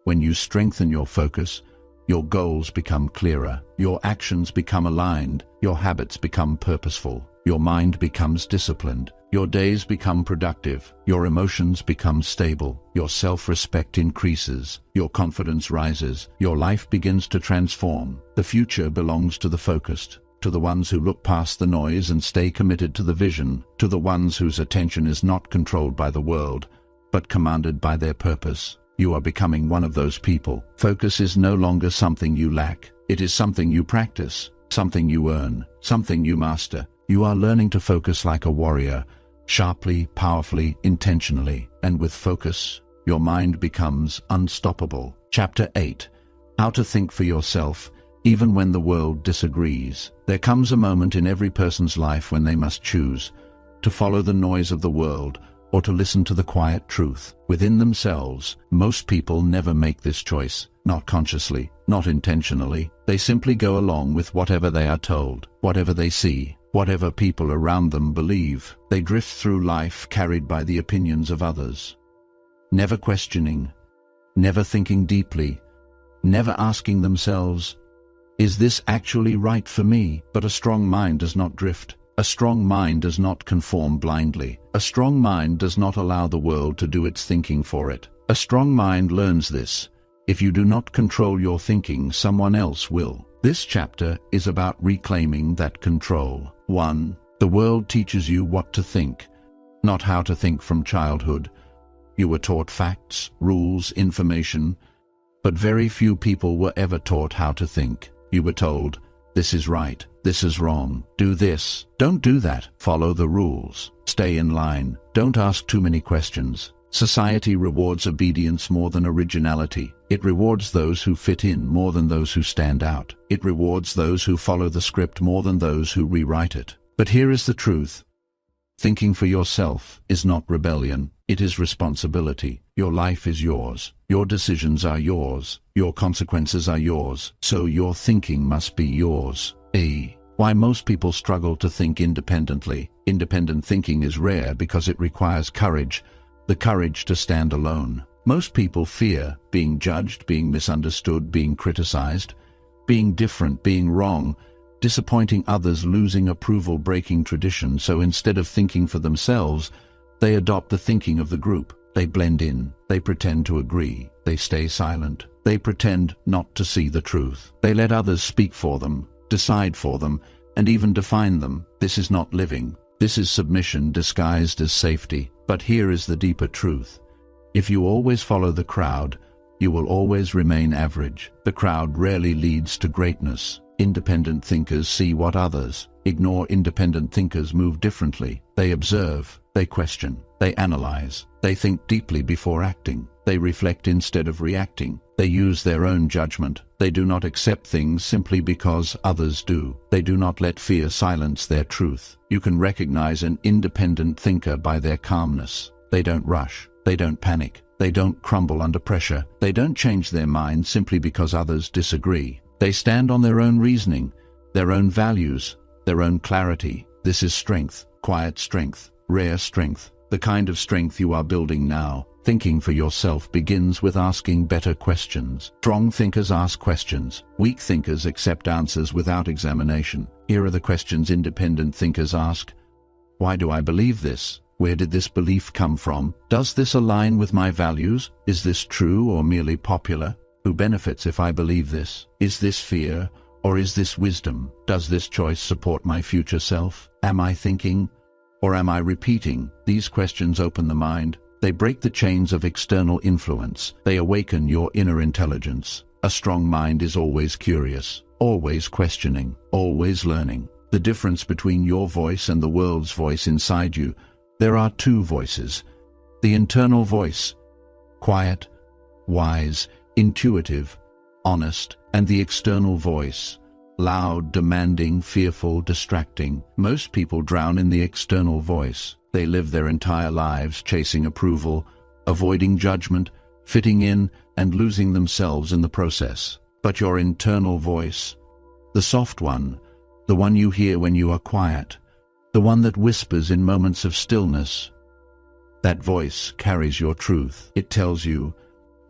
Speaker 1: When you strengthen your focus, your goals become clearer. Your actions become aligned. Your habits become purposeful. Your mind becomes disciplined. Your days become productive. Your emotions become stable. Your self-respect increases. Your confidence rises. Your life begins to transform. The future belongs to the focused, to the ones who look past the noise and stay committed to the vision, to the ones whose attention is not controlled by the world, but commanded by their purpose. You are becoming one of those people. Focus is no longer something you lack. It is something you practice, something you earn, something you master. You are learning to focus like a warrior, sharply, powerfully, intentionally, and with focus, your mind becomes unstoppable. Chapter 8. How to think for yourself, even when the world disagrees. There comes a moment in every person's life when they must choose to follow the noise of the world or to listen to the quiet truth within themselves. Most people never make this choice, not consciously, not intentionally. They simply go along with whatever they are told, whatever they see, whatever people around them believe. They drift through life carried by the opinions of others, never questioning, never thinking deeply, never asking themselves, is this actually right for me? But a strong mind does not drift. A strong mind does not conform blindly. A strong mind does not allow the world to do its thinking for it. A strong mind learns this. If you do not control your thinking, someone else will. This chapter is about reclaiming that control. 1. The world teaches you what to think, not how to think. From childhood, you were taught facts, rules, information, but very few people were ever taught how to think. You were told, this is right, this is wrong, do this, don't do that, follow the rules, stay in line, don't ask too many questions. Society rewards obedience more than originality. It rewards those who fit in more than those who stand out. It rewards those who follow the script more than those who rewrite it. But here is the truth. Thinking for yourself is not rebellion. It is responsibility. Your life is yours. Your decisions are yours. Your consequences are yours. So your thinking must be yours. Why most people struggle to think independently. Independent thinking is rare because it requires courage, the courage to stand alone. Most people fear being judged, being misunderstood, being criticized, being different, being wrong, disappointing others, losing approval, breaking tradition. So instead of thinking for themselves, they adopt the thinking of the group. They blend in. They pretend to agree. They stay silent. They pretend not to see the truth. They let others speak for them, decide for them, and even define them. This is not living. This is submission disguised as safety. But here is the deeper truth. If you always follow the crowd, you will always remain average. The crowd rarely leads to greatness. Independent thinkers see what others ignore. Independent thinkers move differently. They observe, they question, they analyze, they think deeply before acting. They reflect instead of reacting. They use their own judgment. They do not accept things simply because others do. They do not let fear silence their truth. You can recognize an independent thinker by their calmness. They don't rush. They don't panic. They don't crumble under pressure. They don't change their mind simply because others disagree. They stand on their own reasoning, their own values, their own clarity. This is strength, quiet strength, rare strength, the kind of strength you are building now. Thinking for yourself begins with asking better questions. Strong thinkers ask questions. Weak thinkers accept answers without examination. Here are the questions independent thinkers ask. Why do I believe this? Where did this belief come from? Does this align with my values? Is this true or merely popular? Who benefits if I believe this? Is this fear or is this wisdom? Does this choice support my future self? Am I thinking or am I repeating? These questions open the mind. They break the chains of external influence. They awaken your inner intelligence. A strong mind is always curious, always questioning, always learning. The difference between your voice and the world's voice inside you. There are two voices. The internal voice, quiet, wise, intuitive, honest, and the external voice, loud, demanding, fearful, distracting. Most people drown in the external voice. They live their entire lives chasing approval, avoiding judgment, fitting in, and losing themselves in the process. But your internal voice, the soft one, the one you hear when you are quiet, the one that whispers in moments of stillness, that voice carries your truth. It tells you,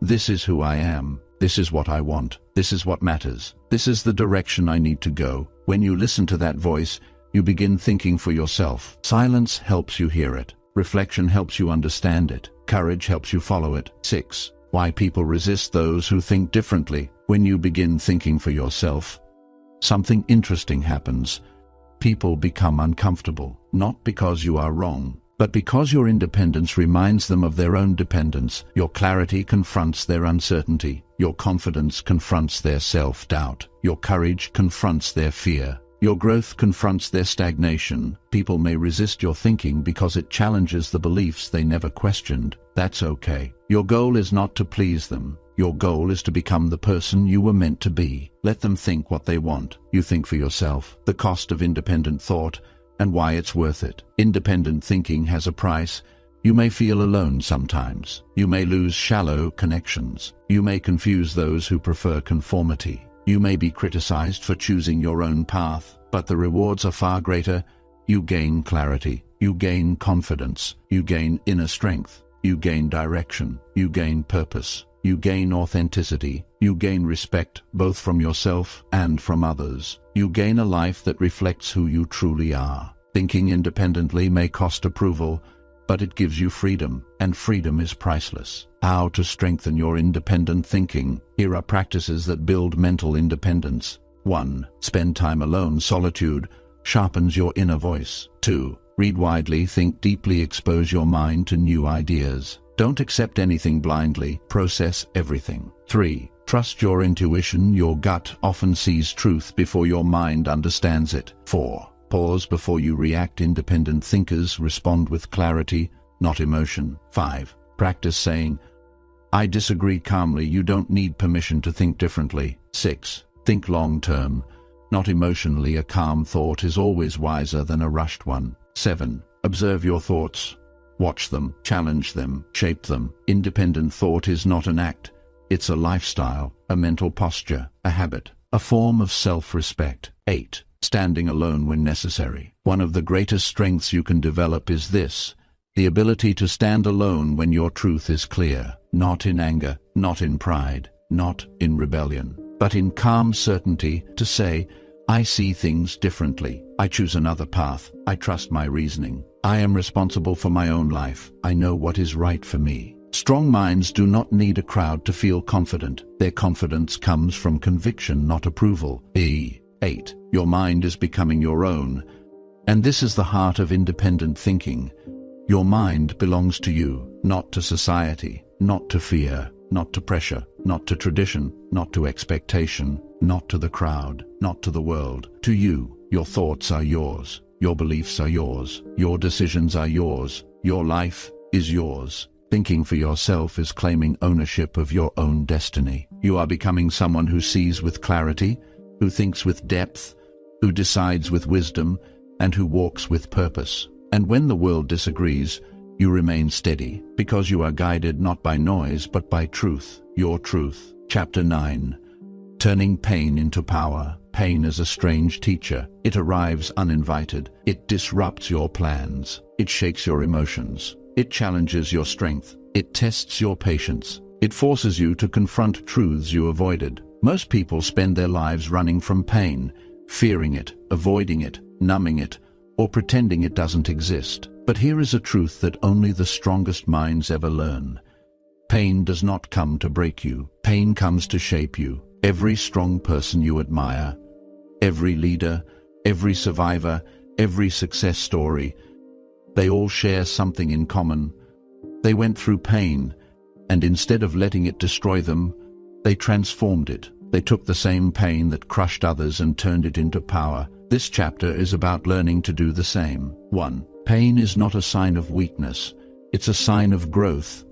Speaker 1: this is who I am, this is what I want, this is what matters, this is the direction I need to go. When you listen to that voice, you begin thinking for yourself. Silence helps you hear it. Reflection helps you understand it. Courage helps you follow it. 6. Why people resist those who think differently. When you begin thinking for yourself, something interesting happens. People become uncomfortable, not because you are wrong, but because your independence reminds them of their own dependence. Your clarity confronts their uncertainty. Your confidence confronts their self-doubt. Your courage confronts their fear. Your growth confronts their stagnation. People may resist your thinking because it challenges the beliefs they never questioned. That's okay. Your goal is not to please them. Your goal is to become the person you were meant to be. Let them think what they want. You think for yourself. The cost of independent thought and why it's worth it. Independent thinking has a price. You may feel alone sometimes. You may lose shallow connections. You may confuse those who prefer conformity. You may be criticized for choosing your own path, but the rewards are far greater. You gain clarity. You gain confidence. You gain inner strength. You gain direction. You gain purpose. You gain authenticity. You gain respect, both from yourself and from others. You gain a life that reflects who you truly are. Thinking independently may cost approval, but it gives you freedom, and freedom is priceless. How to strengthen your independent thinking. Here are practices that build mental independence. 1. Spend time alone. Solitude sharpens your inner voice. 2. Read widely, think deeply, expose your mind to new ideas. Don't accept anything blindly, process everything. 3. Trust your intuition. Your gut often sees truth before your mind understands it. 4. Pause before you react. Independent thinkers respond with clarity, not emotion. 5. Practice saying, I disagree calmly. You don't need permission to think differently. 6. Think long-term, not emotionally. A calm thought is always wiser than a rushed one. 7. Observe your thoughts. Watch them, challenge them, shape them. Independent thought is not an act. It's a lifestyle, a mental posture, a habit, a form of self-respect. 8. Standing alone when necessary. One of the greatest strengths you can develop is this: the ability to stand alone when your truth is clear, not in anger, not in pride, not in rebellion, but in calm certainty, to say, I see things differently. I choose another path. I trust my reasoning. I am responsible for my own life. I know what is right for me. Strong minds do not need a crowd to feel confident. Their confidence comes from conviction, not approval. 8. Your mind is becoming your own. And this is the heart of independent thinking. Your mind belongs to you, not to society, not to fear, not to pressure, not to tradition, not to expectation, not to the crowd, not to the world. To you, your thoughts are yours. Your beliefs are yours. Your decisions are yours. Your life is yours. Thinking for yourself is claiming ownership of your own destiny. You are becoming someone who sees with clarity, who thinks with depth, who decides with wisdom, and who walks with purpose. And when the world disagrees, you remain steady, because you are guided not by noise but by truth, your truth. Chapter 9. Turning pain into power. Pain is a strange teacher. It arrives uninvited. It disrupts your plans. It shakes your emotions. It challenges your strength. It tests your patience. It forces you to confront truths you avoided. Most people spend their lives running from pain, fearing it, avoiding it, numbing it, or pretending it doesn't exist. But here is a truth that only the strongest minds ever learn. Pain does not come to break you. Pain comes to shape you. Every strong person you admire, every leader, every survivor, every success story, they all share something in common. They went through pain, and instead of letting it destroy them, they transformed it. They took the same pain that crushed others and turned it into power. This chapter is about learning to do the same. 1. Pain is not a sign of weakness. It's a sign of growth.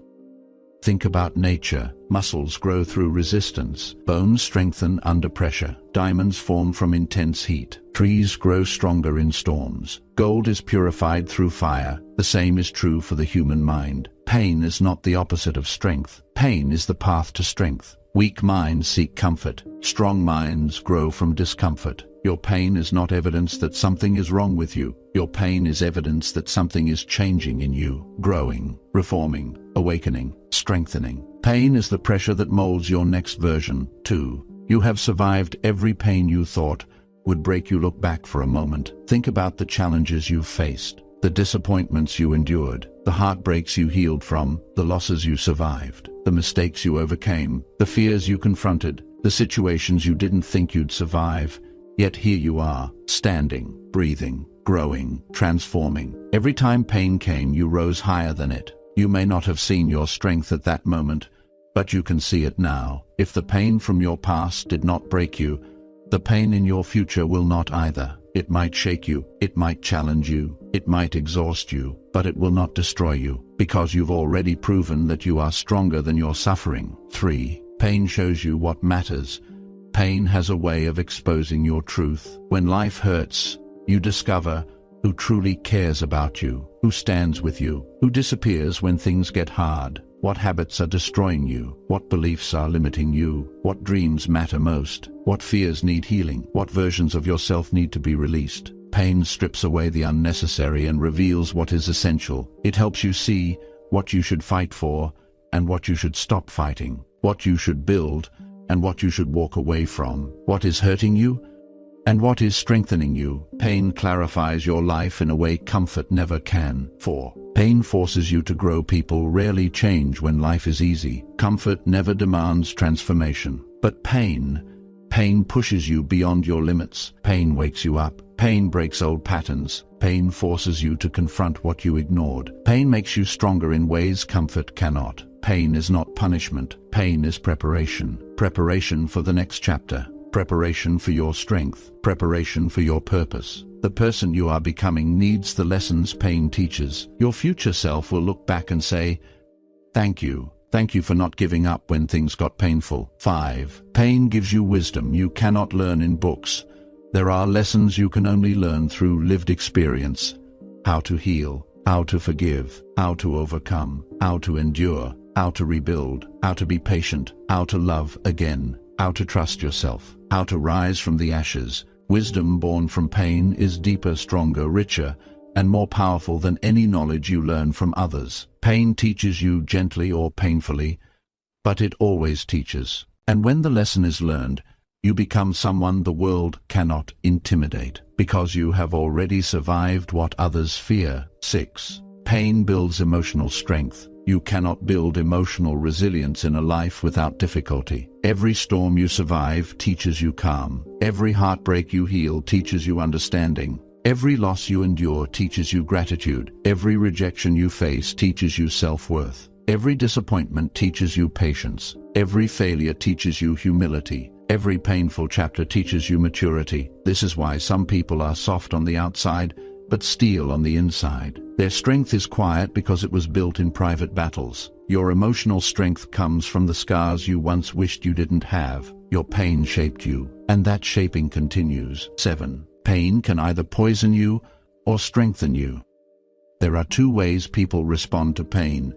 Speaker 1: Think about nature. Muscles grow through resistance. Bones strengthen under pressure. Diamonds form from intense heat. Trees grow stronger in storms. Gold is purified through fire. The same is true for the human mind. Pain is not the opposite of strength. Pain is the path to strength. Weak minds seek comfort. Strong minds grow from discomfort. Your pain is not evidence that something is wrong with you. Your pain is evidence that something is changing in you, growing, reforming, awakening, strengthening. Pain is the pressure that molds your next version. 2. You have survived every pain you thought would break you. Look back for a moment. Think about the challenges you've faced, the disappointments you endured, the heartbreaks you healed from, the losses you survived, the mistakes you overcame, the fears you confronted, the situations you didn't think you'd survive. Yet here you are, standing, breathing, growing, transforming. Every time pain came, you rose higher than it. You may not have seen your strength at that moment, but you can see it now. If the pain from your past did not break you, the pain in your future will not either. It might shake you, it might challenge you, it might exhaust you, but it will not destroy you, because you've already proven that you are stronger than your suffering. 3. Pain shows you what matters. Pain has a way of exposing your truth. When life hurts, you discover who truly cares about you, who stands with you, who disappears when things get hard, what habits are destroying you, what beliefs are limiting you, what dreams matter most, what fears need healing, what versions of yourself need to be released. Pain strips away the unnecessary and reveals what is essential. It helps you see what you should fight for and what you should stop fighting, what you should build and what you should walk away from, what is hurting you and what is strengthening you. Pain clarifies your life in a way comfort never can. 4. Pain forces you to grow. People rarely change when life is easy. Comfort never demands transformation. But pain pushes you beyond your limits. Pain wakes you up. Pain breaks old patterns. Pain forces you to confront what you ignored. Pain makes you stronger in ways comfort cannot. Pain is not punishment. Pain is preparation. Preparation for the next chapter. Preparation for your strength. Preparation for your purpose. The person you are becoming needs the lessons pain teaches. Your future self will look back and say, "Thank you. Thank you for not giving up when things got painful." 5. Pain gives you wisdom you cannot learn in books. There are lessons you can only learn through lived experience. How to heal, how to forgive, how to overcome, how to endure, how to rebuild, how to be patient, how to love again, how to trust yourself, how to rise from the ashes. Wisdom born from pain is deeper, stronger, richer, and more powerful than any knowledge you learn from others. Pain teaches you gently or painfully, but it always teaches. And when the lesson is learned, you become someone the world cannot intimidate, because you have already survived what others fear. 6. Pain builds emotional strength. You cannot build emotional resilience in a life without difficulty. Every storm you survive teaches you calm. Every heartbreak you heal teaches you understanding. Every loss you endure teaches you gratitude. Every rejection you face teaches you self-worth. Every disappointment teaches you patience. Every failure teaches you humility. Every painful chapter teaches you maturity. This is why some people are soft on the outside, but steel on the inside. Their strength is quiet because it was built in private battles. Your emotional strength comes from the scars you once wished you didn't have. Your pain shaped you, and that shaping continues. 7. Pain can either poison you or strengthen you. There are two ways people respond to pain.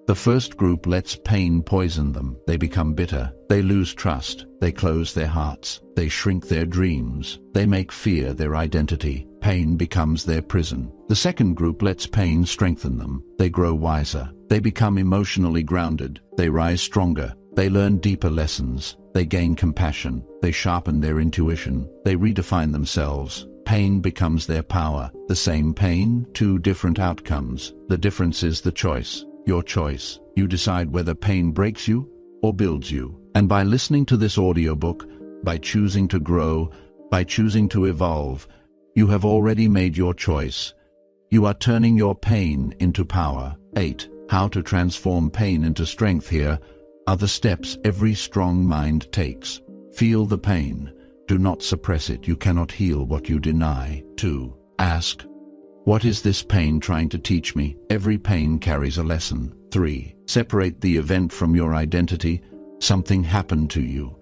Speaker 1: The first group lets pain poison them. They become bitter. They lose trust. They close their hearts. They shrink their dreams. They make fear their identity. Pain becomes their prison. The second group lets pain strengthen them. They grow wiser. They become emotionally grounded. They rise stronger. They learn deeper lessons. They gain compassion. They sharpen their intuition. They redefine themselves. Pain becomes their power. The same pain, two different outcomes. The difference is the choice. Your choice. You decide whether pain breaks you or builds you. And by listening to this audiobook, by choosing to grow, by choosing to evolve, you have already made your choice. You are turning your pain into power. 8. How to transform pain into strength. Here are the steps every strong mind takes. Feel the pain. Do not suppress it. You cannot heal what you deny. 2. Ask, what is this pain trying to teach me? Every pain carries a lesson. 3. Separate the event from your identity. Something happened to you.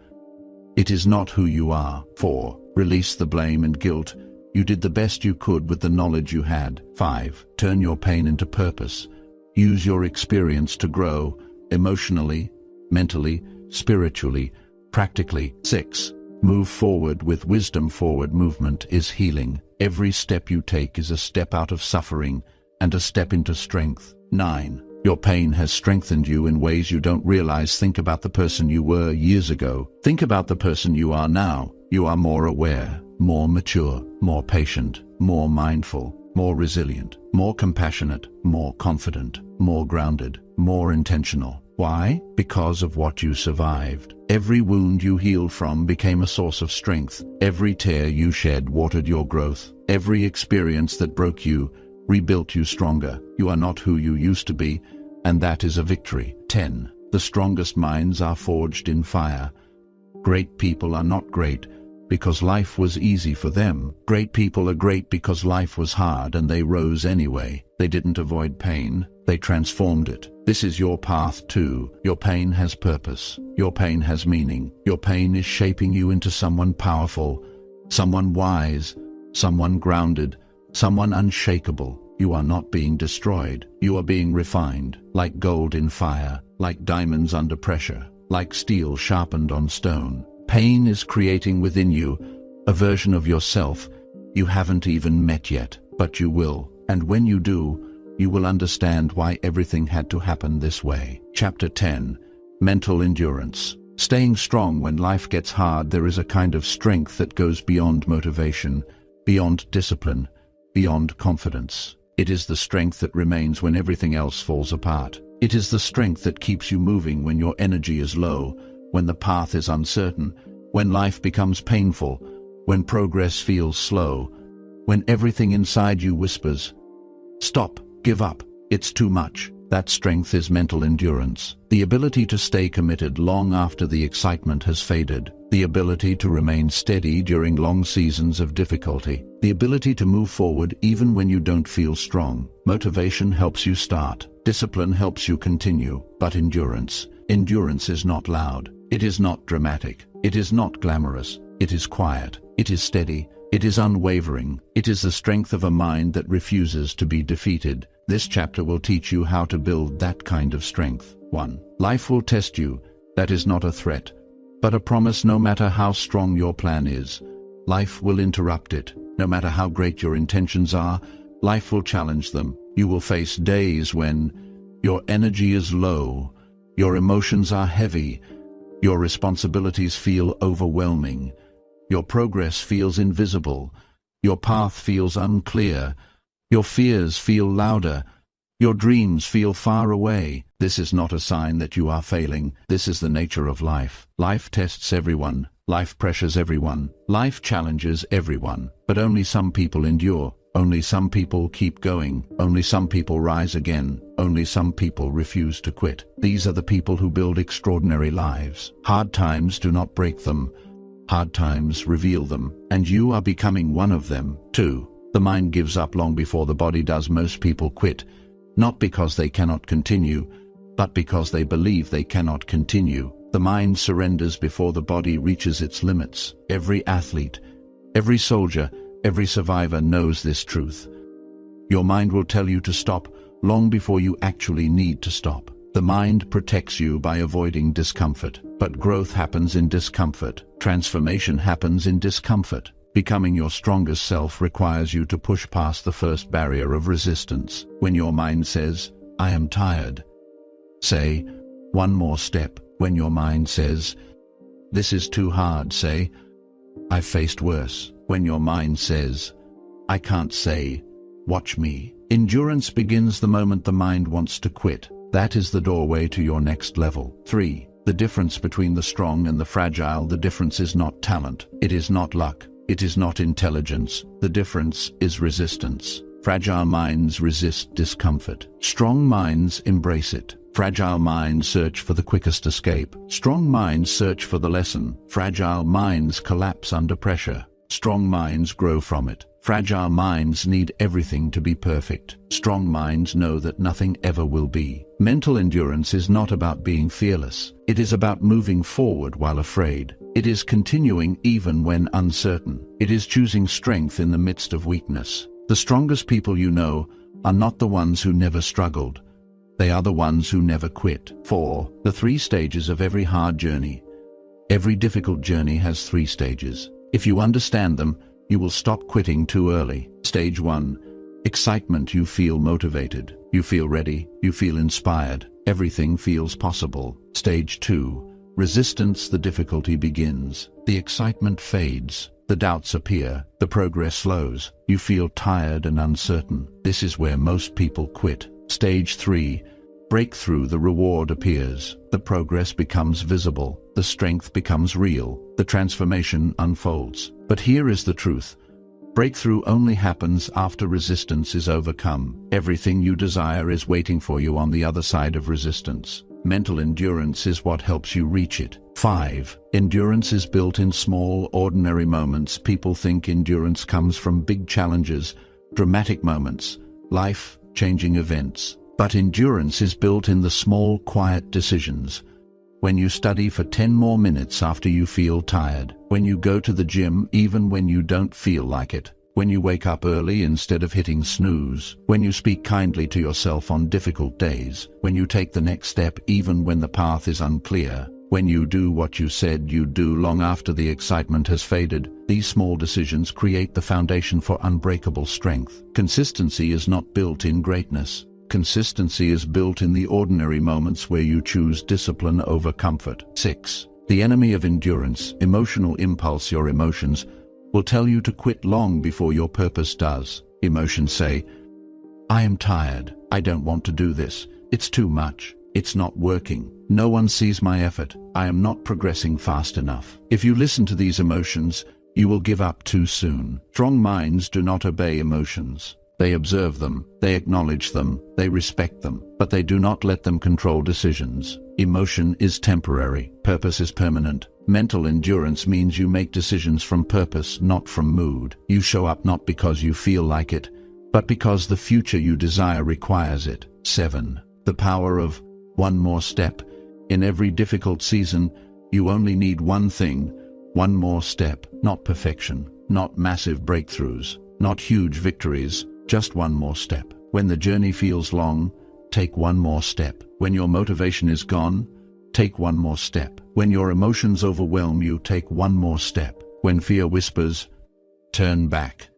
Speaker 1: It is not who you are. 4. Release the blame and guilt. You did the best you could with the knowledge you had. 5. Turn your pain into purpose. Use your experience to grow, emotionally, mentally, spiritually, practically. 6. Move forward with wisdom. Forward movement is healing. Every step you take is a step out of suffering and a step into strength. 9. Your pain has strengthened you in ways you don't realize. Think about the person you were years ago. Think about the person you are now. You are more aware, more mature, more patient, more mindful, more resilient, more compassionate, more confident, more grounded, more intentional. Why? Because of what you survived. Every wound you healed from became a source of strength. Every tear you shed watered your growth. Every experience that broke you rebuilt you stronger. You are not who you used to be, and that is a victory. 10. The strongest minds are forged in fire. Great people are not great because life was easy for them. Great people are great because life was hard and they rose anyway. They didn't avoid pain, they transformed it. This is your path too. Your pain has purpose. Your pain has meaning. Your pain is shaping you into someone powerful, someone wise, someone grounded, someone unshakable. You are not being destroyed. You are being refined, like gold in fire, like diamonds under pressure, like steel sharpened on stone. Pain is creating within you a version of yourself you haven't even met yet, but you will. And when you do, you will understand why everything had to happen this way. Chapter 10. Mental endurance. Staying strong when life gets hard. There is a kind of strength that goes beyond motivation, beyond discipline, beyond confidence. It is the strength that remains when everything else falls apart. It is the strength that keeps you moving when your energy is low, when the path is uncertain, when life becomes painful, when progress feels slow, when everything inside you whispers, "Stop, give up, it's too much." That strength is mental endurance. The ability to stay committed long after the excitement has faded. The ability to remain steady during long seasons of difficulty. The ability to move forward even when you don't feel strong. Motivation helps you start. Discipline helps you continue. But endurance is not loud. It is not dramatic. It is not glamorous. It is quiet. It is steady. It is unwavering. It is the strength of a mind that refuses to be defeated. This chapter will teach you how to build that kind of strength. 1. Life will test you. That is not a threat, but a promise. No matter how strong your plan is, life will interrupt it. No matter how great your intentions are, life will challenge them. You will face days when your energy is low, your emotions are heavy, your responsibilities feel overwhelming, your progress feels invisible, your path feels unclear, your fears feel louder, your dreams feel far away. This is not a sign that you are failing. This is the nature of life. Life tests everyone. Life pressures everyone. Life challenges everyone. But only some people endure. Only some people keep going. Only some people rise again. Only some people refuse to quit. These are the people who build extraordinary lives. Hard times do not break them. Hard times reveal them. And you are becoming one of them. 2. The mind gives up long before the body does. Most people quit, not because they cannot continue, but because they believe they cannot continue. The mind surrenders before the body reaches its limits. Every athlete, every soldier, every survivor knows this truth. Your mind will tell you to stop long before you actually need to stop. The mind protects you by avoiding discomfort, but growth happens in discomfort. Transformation happens in discomfort. Becoming your strongest self requires you to push past the first barrier of resistance. When your mind says, "I am tired," say, "One more step." When your mind says, "This is too hard," say, "I've faced worse." When your mind says, "I can't," say, "Watch me." Endurance begins the moment the mind wants to quit. That is the doorway to your next level. 3. The difference between the strong and the fragile. The difference is not talent. It is not luck. It is not intelligence. The difference is resistance. Fragile minds resist discomfort. Strong minds embrace it. Fragile minds search for the quickest escape. Strong minds search for the lesson. Fragile minds collapse under pressure. Strong minds grow from it. Fragile minds need everything to be perfect. Strong minds know that nothing ever will be. Mental endurance is not about being fearless. It is about moving forward while afraid. It is continuing even when uncertain. It is choosing strength in the midst of weakness. The strongest people you know are not the ones who never struggled. They are the ones who never quit. 4. The 3 stages of every hard journey. Every difficult journey has 3 stages. If you understand them, you will stop quitting too early. Stage 1. Excitement. You feel motivated. You feel ready. You feel inspired. Everything feels possible. Stage 2. Resistance. The difficulty begins. The excitement fades. The doubts appear. The progress slows. You feel tired and uncertain. This is where most people quit. Stage 3. Breakthrough. The reward appears. The progress becomes visible. The strength becomes real. The transformation unfolds. But here is the truth. Breakthrough only happens after resistance is overcome. Everything you desire is waiting for you on the other side of resistance. Mental endurance is what helps you reach it. 5. Endurance is built in small, ordinary moments. People think endurance comes from big challenges, dramatic moments, life-changing events. But endurance is built in the small, quiet decisions. When you study for 10 more minutes after you feel tired. When you go to the gym even when you don't feel like it. When you wake up early instead of hitting snooze. When you speak kindly to yourself on difficult days. When you take the next step even when the path is unclear. When you do what you said you'd do long after the excitement has faded. These small decisions create the foundation for unbreakable strength. Consistency is not built in greatness. Consistency is built in the ordinary moments where you choose discipline over comfort. 6. The enemy of endurance, emotional impulse. Your emotions will tell you to quit long before your purpose does. Emotions say, "I am tired. I don't want to do this. It's too much. It's not working. No one sees my effort. I am not progressing fast enough." If you listen to these emotions, you will give up too soon. Strong minds do not obey emotions. They observe them, they acknowledge them, they respect them, but they do not let them control decisions. Emotion is temporary, purpose is permanent. Mental endurance means you make decisions from purpose, not from mood. You show up not because you feel like it, but because the future you desire requires it. 7. The power of one more step. In every difficult season, you only need one thing, one more step, not perfection, Not massive breakthroughs, not huge victories, just one more step. When the journey feels long, take one more step. When your motivation is gone, take one more step. When your emotions overwhelm you, take one more step. When fear whispers, turn back.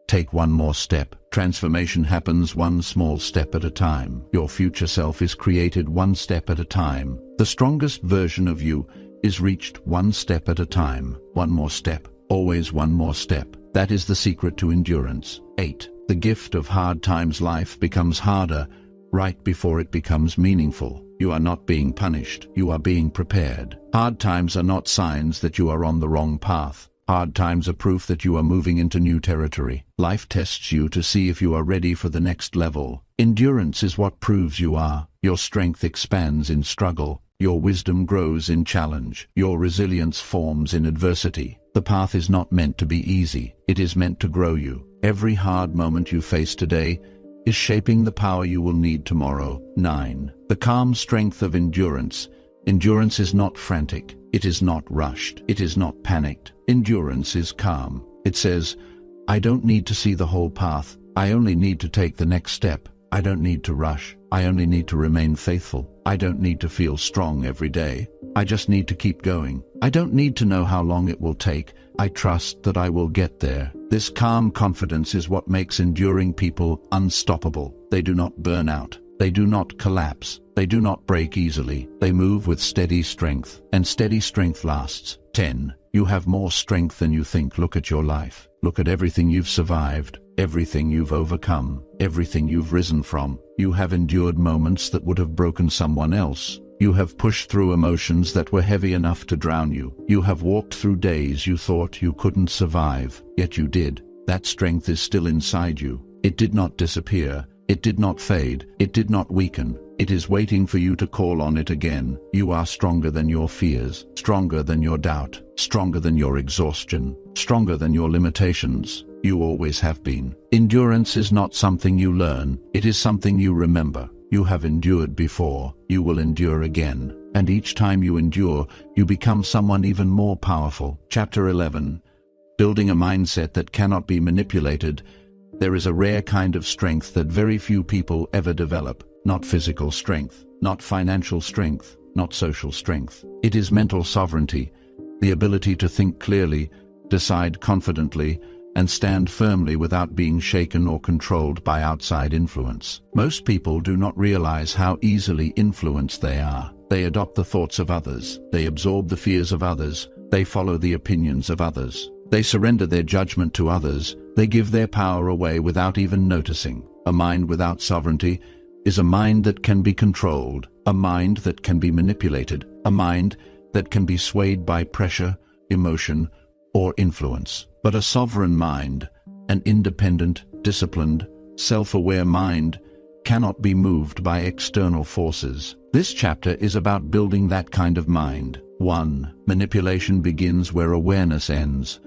Speaker 1: Take one more step. Transformation happens one small step at a time. Your future self is created one step at a time. The strongest version of you is reached one step at a time. One more step, always one more step. That is the secret to endurance. 8. The gift of hard times. Life becomes harder right before it becomes meaningful. You are not being punished, you are being prepared. Hard times are not signs that you are on the wrong path. Hard times are proof that you are moving into new territory. Life tests you to see if you are ready for the next level. Endurance is what proves you are. Your strength expands in struggle. Your wisdom grows in challenge. Your resilience forms in adversity. The path is not meant to be easy. It is meant to grow you. Every hard moment you face today is shaping the power you will need tomorrow. 9. The calm strength of endurance. Endurance is not frantic. It is not rushed. It is not panicked. Endurance is calm. It says, I don't need to see the whole path. I only need to take the next step. I don't need to rush. I only need to remain faithful. I don't need to feel strong every day. I just need to keep going. I don't need to know how long it will take. I trust that I will get there. This calm confidence is what makes enduring people unstoppable. They do not burn out. They do not collapse. They do not break easily. They move with steady strength, and steady strength lasts. 10. You have more strength than you think. Look at your life. Look at everything you've survived, everything you've overcome, everything you've risen from. You have endured moments that would have broken someone else. You have pushed through emotions that were heavy enough to drown you. You have walked through days you thought you couldn't survive, yet you did. That strength is still inside you. It did not disappear. It did not fade. It did not weaken. It is waiting for you to call on it again. You are stronger than your fears, stronger than your doubt, stronger than your exhaustion, stronger than your limitations. You always have been. Endurance is not something you learn. It is something you remember. You have endured before. You will endure again. And each time you endure, you become someone even more powerful. Chapter 11. Building a mindset that cannot be manipulated. There is a rare kind of strength that very few people ever develop. Not physical strength, not financial strength, not social strength. It is mental sovereignty, the ability to think clearly, decide confidently, and stand firmly without being shaken or controlled by outside influence. Most people do not realize how easily influenced they are. They adopt the thoughts of others. They absorb the fears of others. They follow the opinions of others. They surrender their judgment to others. They give their power away without even noticing. A mind without sovereignty is a mind that can be controlled, a mind that can be manipulated, a mind that can be swayed by pressure, emotion, or influence. But a sovereign mind, an independent, disciplined, self-aware mind, cannot be moved by external forces. This chapter is about building that kind of mind. 1. Manipulation begins where awareness ends.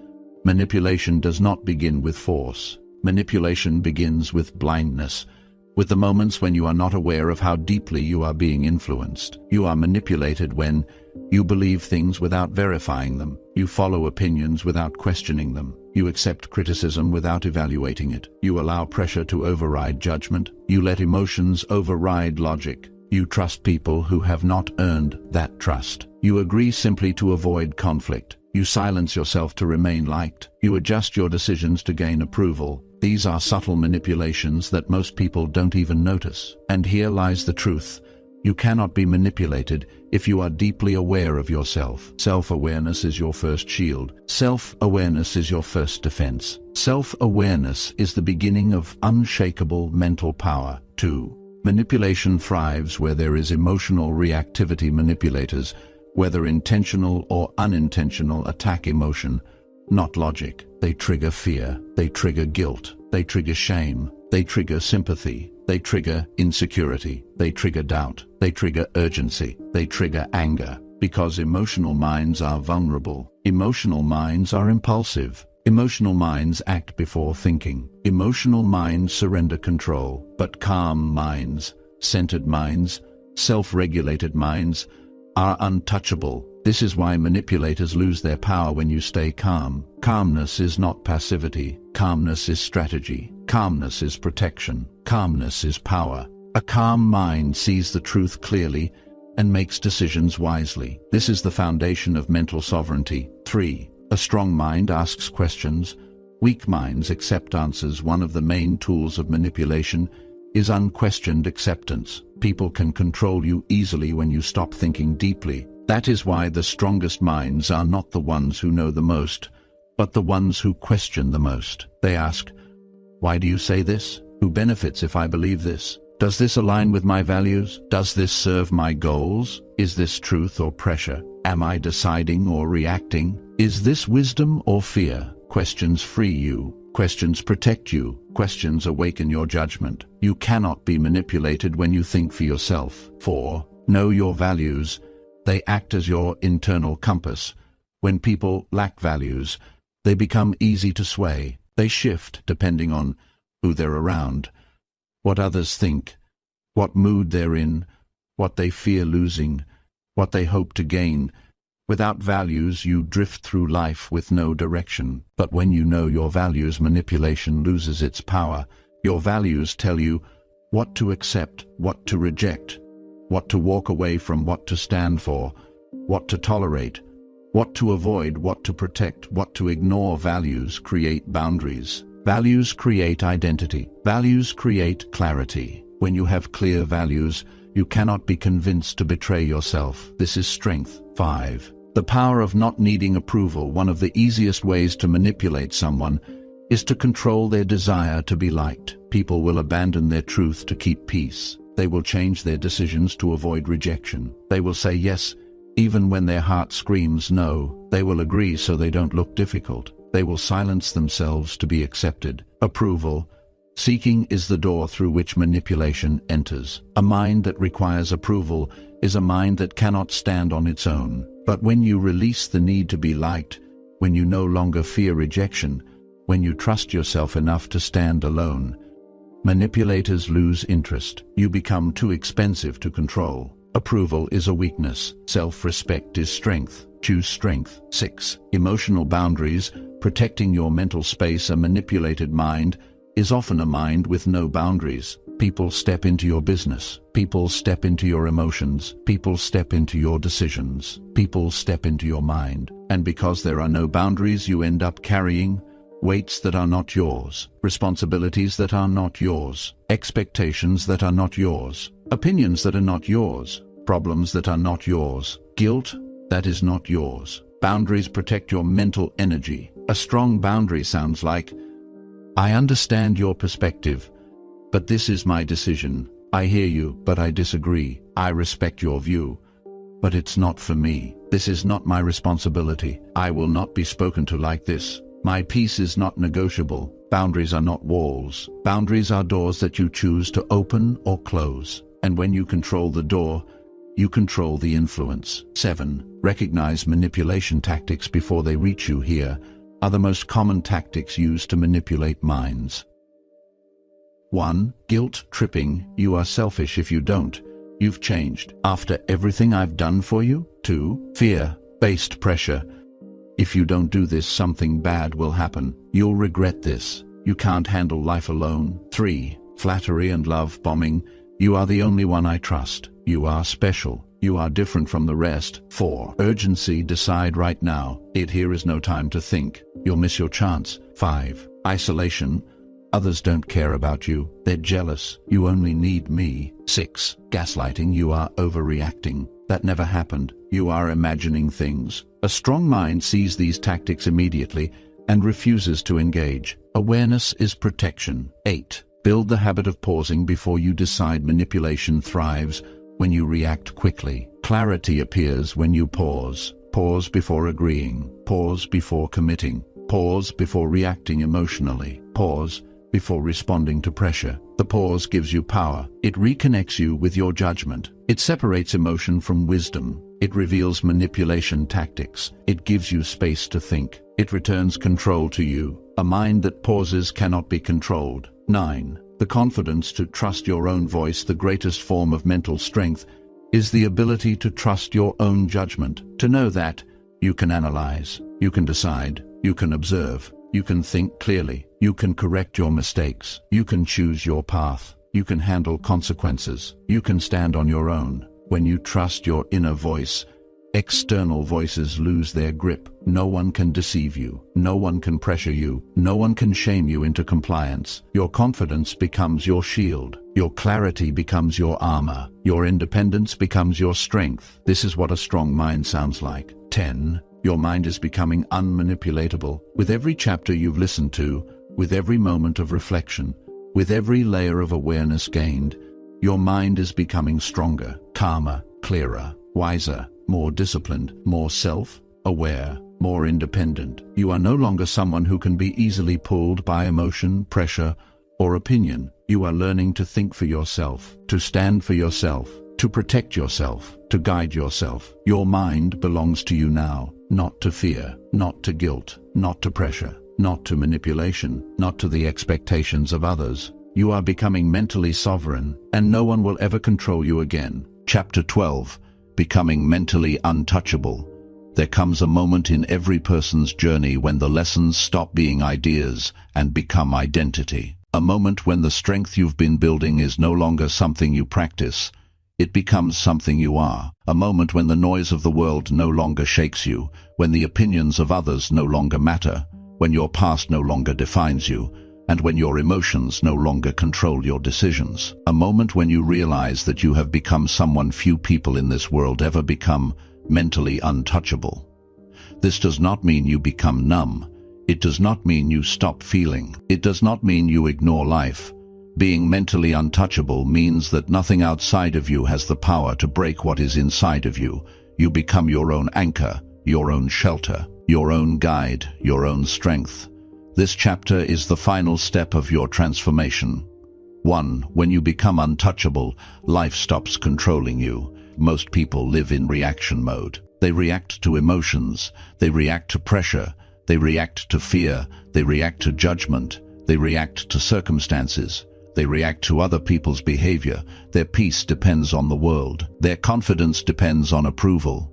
Speaker 1: Manipulation does not begin with force. Manipulation begins with blindness, with the moments when you are not aware of how deeply you are being influenced. You are manipulated when you believe things without verifying them. You follow opinions without questioning them. You accept criticism without evaluating it. You allow pressure to override judgment. You let emotions override logic. You trust people who have not earned that trust. You agree simply to avoid conflict. You silence yourself to remain liked. You adjust your decisions to gain approval. These are subtle manipulations that most people don't even notice. And here lies the truth. You cannot be manipulated if you are deeply aware of yourself. Self-awareness is your first shield. Self-awareness is your first defense. Self-awareness is the beginning of unshakable mental power. 2. Manipulation thrives where there is emotional reactivity. Manipulators, whether intentional or unintentional, attack emotion, not logic. They trigger fear. They trigger guilt. They trigger shame. They trigger sympathy. They trigger insecurity. They trigger doubt. They trigger urgency. They trigger anger. Because emotional minds are vulnerable. Emotional minds are impulsive. Emotional minds act before thinking. Emotional minds surrender control. But calm minds, centered minds, self-regulated minds are untouchable. This is why manipulators lose their power when you stay calm. Calmness is not passivity. Calmness is strategy. Calmness is protection. Calmness is power. A calm mind sees the truth clearly and makes decisions wisely. This is the foundation of mental sovereignty. 3. A strong mind asks questions. Weak minds accept answers. One of the main tools of manipulation is unquestioned acceptance. People can control you easily when you stop thinking deeply. That is why the strongest minds are not the ones who know the most, but the ones who question the most. They ask, why do you say this? Who benefits if I believe this? Does this align with my values? Does this serve my goals? Is this truth or pressure? Am I deciding or reacting? Is this wisdom or fear? Questions free you. Questions protect you. Questions awaken your judgment. You cannot be manipulated when you think for yourself. 4. Know your values. They act as your internal compass. When people lack values, they become easy to sway. They shift depending on who they're around, what others think, what mood they're in, what they fear losing, what they hope to gain. Without values, you drift through life with no direction. But when you know your values, manipulation loses its power. Your values tell you what to accept, what to reject, what to walk away from, what to stand for, what to tolerate, what to avoid, what to protect, what to ignore. Values create boundaries. Values create identity. Values create clarity. When you have clear values, you cannot be convinced to betray yourself. This is strength. 5. The power of not needing approval. One of the easiest ways to manipulate someone is to control their desire to be liked. People will abandon their truth to keep peace. They will change their decisions to avoid rejection. They will say yes, even when their heart screams no. They will agree so they don't look difficult. They will silence themselves to be accepted. Approval seeking is the door through which manipulation enters. A mind that requires approval is a mind that cannot stand on its own. But when you release the need to be liked, when you no longer fear rejection, when you trust yourself enough to stand alone, manipulators lose interest. You become too expensive to control. Approval is a weakness. Self-respect is strength. Choose strength. 6. Emotional boundaries. Protecting your mental space. A manipulated mind is often a mind with no boundaries. People step into your business. People step into your emotions. People step into your decisions. People step into your mind. And because there are no boundaries, you end up carrying weights that are not yours, responsibilities that are not yours, expectations that are not yours, opinions that are not yours, problems that are not yours, guilt that is not yours. Boundaries protect your mental energy. A strong boundary sounds like, I understand your perspective, but this is my decision. I hear you, but I disagree. I respect your view, but it's not for me. This is not my responsibility. I will not be spoken to like this. My peace is not negotiable. Boundaries are not walls. Boundaries are doors that you choose to open or close. And when you control the door, you control the influence. 7. Recognize manipulation tactics before they reach you. Here are the most common tactics used to manipulate minds. 1. Guilt tripping. You are selfish if you don't. You've changed after everything I've done for you. 2. Fear-based pressure. If you don't do this, something bad will happen. You'll regret this. You can't handle life alone. 3. Flattery and love bombing. You are the only one I trust. You are special. You are different from the rest. 4. Urgency. Decide right now. Here is no time to think. You'll miss your chance. 5. Isolation. Others don't care about you. They're jealous. You only need me. 6. Gaslighting. You are overreacting. That never happened. You are imagining things. A strong mind sees these tactics immediately and refuses to engage. Awareness is protection. 8. Build the habit of pausing before you decide. Manipulation thrives when you react quickly. Clarity appears when you pause. Pause before agreeing. Pause before committing. Pause before reacting emotionally. Pause before responding to pressure. The pause gives you power. It reconnects you with your judgment. It separates emotion from wisdom. It reveals manipulation tactics. It gives you space to think. It returns control to you. A mind that pauses cannot be controlled. 9. The confidence to trust your own voice. The greatest form of mental strength is the ability to trust your own judgment, to know that you can analyze, you can decide, you can observe, you can think clearly, you can correct your mistakes, you can choose your path, you can handle consequences, you can stand on your own. When you trust your inner voice, external voices lose their grip. No one can deceive you. No one can pressure you. No one can shame you into compliance. Your confidence becomes your shield. Your clarity becomes your armor. Your independence becomes your strength. This is what a strong mind sounds like. 10. Your mind is becoming unmanipulatable. With every chapter you've listened to, with every moment of reflection, with every layer of awareness gained, your mind is becoming stronger, calmer, clearer, wiser, more disciplined, more self-aware, more independent. You are no longer someone who can be easily pulled by emotion, pressure, or opinion. You are learning to think for yourself, to stand for yourself, to protect yourself, to guide yourself. Your mind belongs to you now, not to fear, not to guilt, not to pressure, not to manipulation, not to the expectations of others. You are becoming mentally sovereign, and no one will ever control you again. Chapter 12. Becoming mentally untouchable. There comes a moment in every person's journey when the lessons stop being ideas and become identity. A moment when the strength you've been building is no longer something you practice. It becomes something you are. A moment when the noise of the world no longer shakes you, when the opinions of others no longer matter, when your past no longer defines you, and when your emotions no longer control your decisions. A moment when you realize that you have become someone few people in this world ever become: mentally untouchable. This does not mean you become numb. It does not mean you stop feeling. It does not mean you ignore life. Being mentally untouchable means that nothing outside of you has the power to break what is inside of you. You become your own anchor, your own shelter, your own guide, your own strength. This chapter is the final step of your transformation. 1. When you become untouchable, life stops controlling you. Most people live in reaction mode. They react to emotions, they react to pressure, they react to fear, they react to judgment, they react to circumstances, they react to other people's behavior. Their peace depends on the world. Their confidence depends on approval.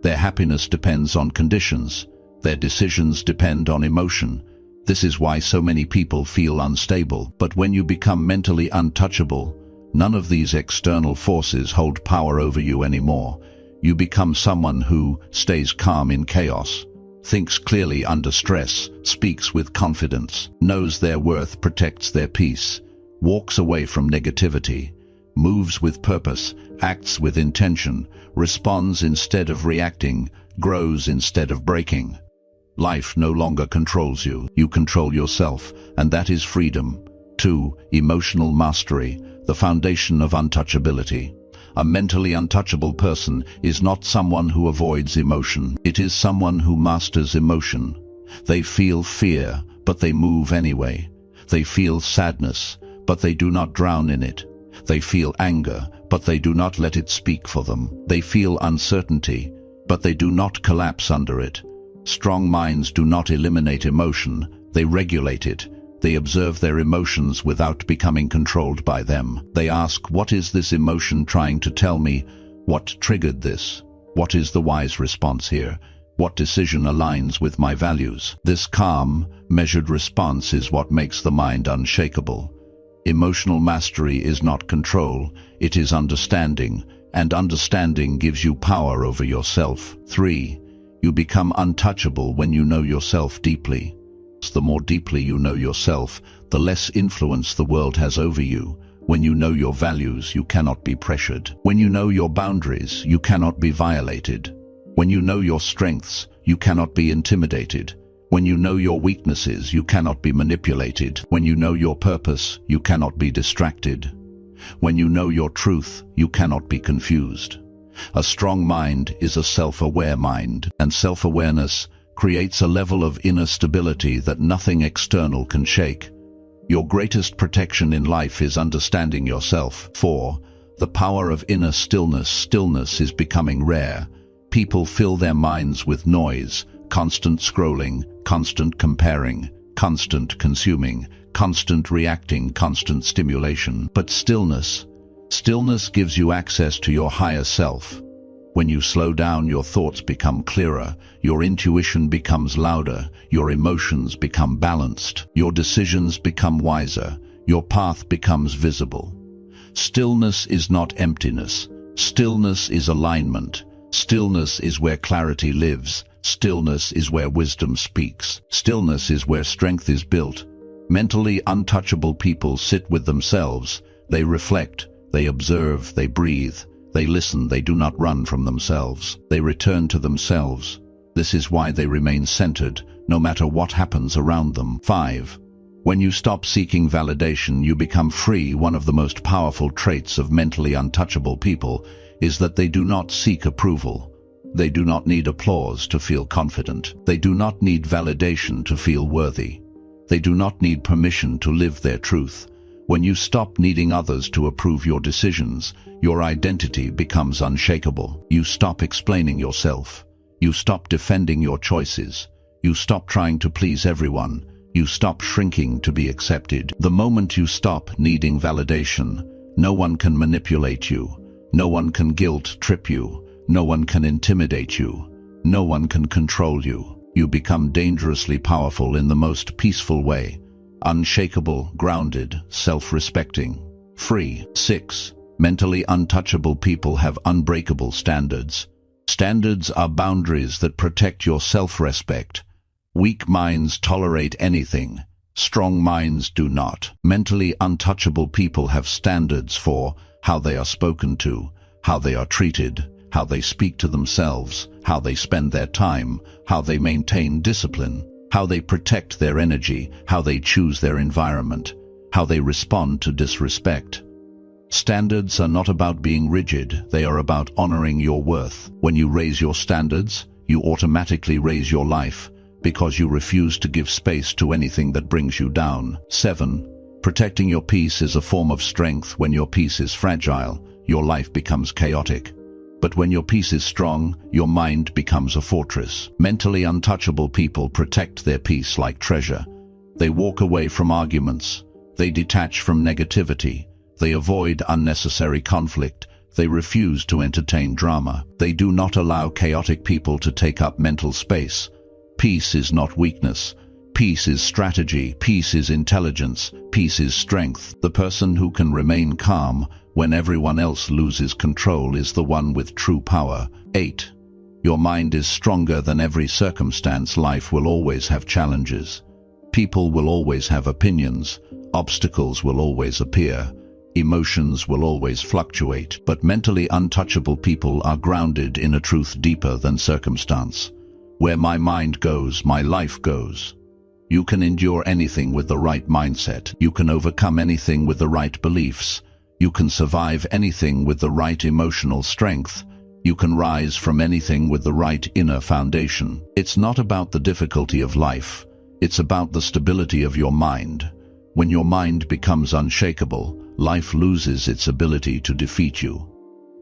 Speaker 1: Their happiness depends on conditions. Their decisions depend on emotion. This is why so many people feel unstable. But when you become mentally untouchable, none of these external forces hold power over you anymore. You become someone who stays calm in chaos, thinks clearly under stress, speaks with confidence, knows their worth, protects their peace, walks away from negativity, moves with purpose, acts with intention, responds instead of reacting, grows instead of breaking. Life no longer controls you. You control yourself, and that is freedom. 2. Emotional mastery, the foundation of untouchability. A mentally untouchable person is not someone who avoids emotion. It is someone who masters emotion. They feel fear, but they move anyway. They feel sadness, but they do not drown in it. They feel anger, but they do not let it speak for them. They feel uncertainty, but they do not collapse under it. Strong minds do not eliminate emotion, they regulate it. They observe their emotions without becoming controlled by them. They ask, what is this emotion trying to tell me? What triggered this? What is the wise response here? What decision aligns with my values? This calm, measured response is what makes the mind unshakable. Emotional mastery is not control, it is understanding, and understanding gives you power over yourself. 3. You become untouchable when you know yourself deeply. The more deeply you know yourself, the less influence the world has over you. When you know your values, you cannot be pressured. When you know your boundaries, you cannot be violated. When you know your strengths, you cannot be intimidated. When you know your weaknesses, you cannot be manipulated. When you know your purpose, you cannot be distracted. When you know your truth, you cannot be confused. A strong mind is a self-aware mind, and self-awareness creates a level of inner stability that nothing external can shake. Your greatest protection in life is understanding yourself. 4. The power of inner stillness. Stillness is becoming rare. People fill their minds with noise, constant scrolling, constant comparing, constant consuming, constant reacting, constant stimulation. But stillness Stillness gives you access to your higher self. When you slow down, your thoughts become clearer, your intuition becomes louder, your emotions become balanced, your decisions become wiser, your path becomes visible. Stillness is not emptiness. Stillness is alignment. Stillness is where clarity lives. Stillness is where wisdom speaks. Stillness is where strength is built. Mentally untouchable people sit with themselves. They reflect, they observe, they breathe. They listen, they do not run from themselves. They return to themselves. This is why they remain centered, no matter what happens around them. 5. When you stop seeking validation, you become free. One of the most powerful traits of mentally untouchable people is that they do not seek approval. They do not need applause to feel confident. They do not need validation to feel worthy. They do not need permission to live their truth. When you stop needing others to approve your decisions, your identity becomes unshakable. You stop explaining yourself. You stop defending your choices. You stop trying to please everyone. You stop shrinking to be accepted. The moment you stop needing validation, no one can manipulate you. No one can guilt trip you. No one can intimidate you. No one can control you. You become dangerously powerful in the most peaceful way. Unshakable, grounded, self-respecting, free. 6. Mentally untouchable people have unbreakable standards. Standards are boundaries that protect your self-respect. Weak minds tolerate anything. Strong minds do not. Mentally untouchable people have standards for how they are spoken to, how they are treated, how they speak to themselves, how they spend their time, how they maintain discipline, how they protect their energy, how they choose their environment, how they respond to disrespect. Standards are not about being rigid, they are about honoring your worth. When you raise your standards, you automatically raise your life, because you refuse to give space to anything that brings you down. 7. Protecting your peace is a form of strength. When your peace is fragile, your life becomes chaotic. But when your peace is strong, your mind becomes a fortress. Mentally untouchable people protect their peace like treasure. They walk away from arguments. They detach from negativity. They avoid unnecessary conflict. They refuse to entertain drama. They do not allow chaotic people to take up mental space. Peace is not weakness. Peace is strategy. Peace is intelligence. Peace is strength. The person who can remain calm when everyone else loses control is the one with true power. 8. Your mind is stronger than every circumstance. Life will always have challenges. People will always have opinions. Obstacles will always appear. Emotions will always fluctuate. But mentally untouchable people are grounded in a truth deeper than circumstance. Where my mind goes, my life goes. You can endure anything with the right mindset. You can overcome anything with the right beliefs. You can survive anything with the right emotional strength. You can rise from anything with the right inner foundation. It's not about the difficulty of life. It's about the stability of your mind. When your mind becomes unshakable, life loses its ability to defeat you.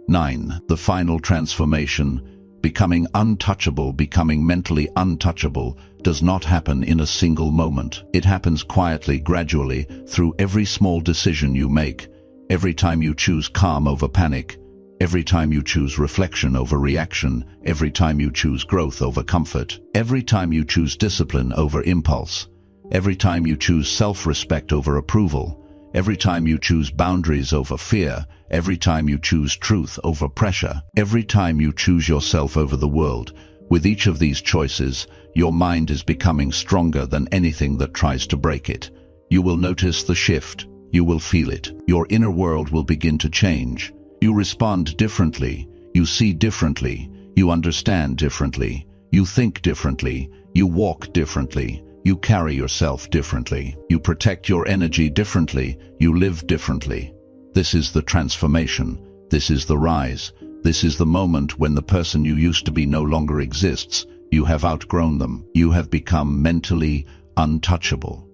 Speaker 1: 9. The final transformation, becoming untouchable, becoming mentally untouchable, does not happen in a single moment. It happens quietly, gradually, through every small decision you make. Every time you choose calm over panic, every time you choose reflection over reaction, every time you choose growth over comfort, every time you choose discipline over impulse, every time you choose self-respect over approval, every time you choose boundaries over fear, every time you choose truth over pressure, every time you choose yourself over the world. With each of these choices, your mind is becoming stronger than anything that tries to break it. You will notice the shift. You will feel it. Your inner world will begin to change. You respond differently. You see differently. You understand differently. You think differently. You walk differently. You carry yourself differently. You protect your energy differently. You live differently. This is the transformation. This is the rise. This is the moment when the person you used to be no longer exists. You have outgrown them. You have become mentally untouchable.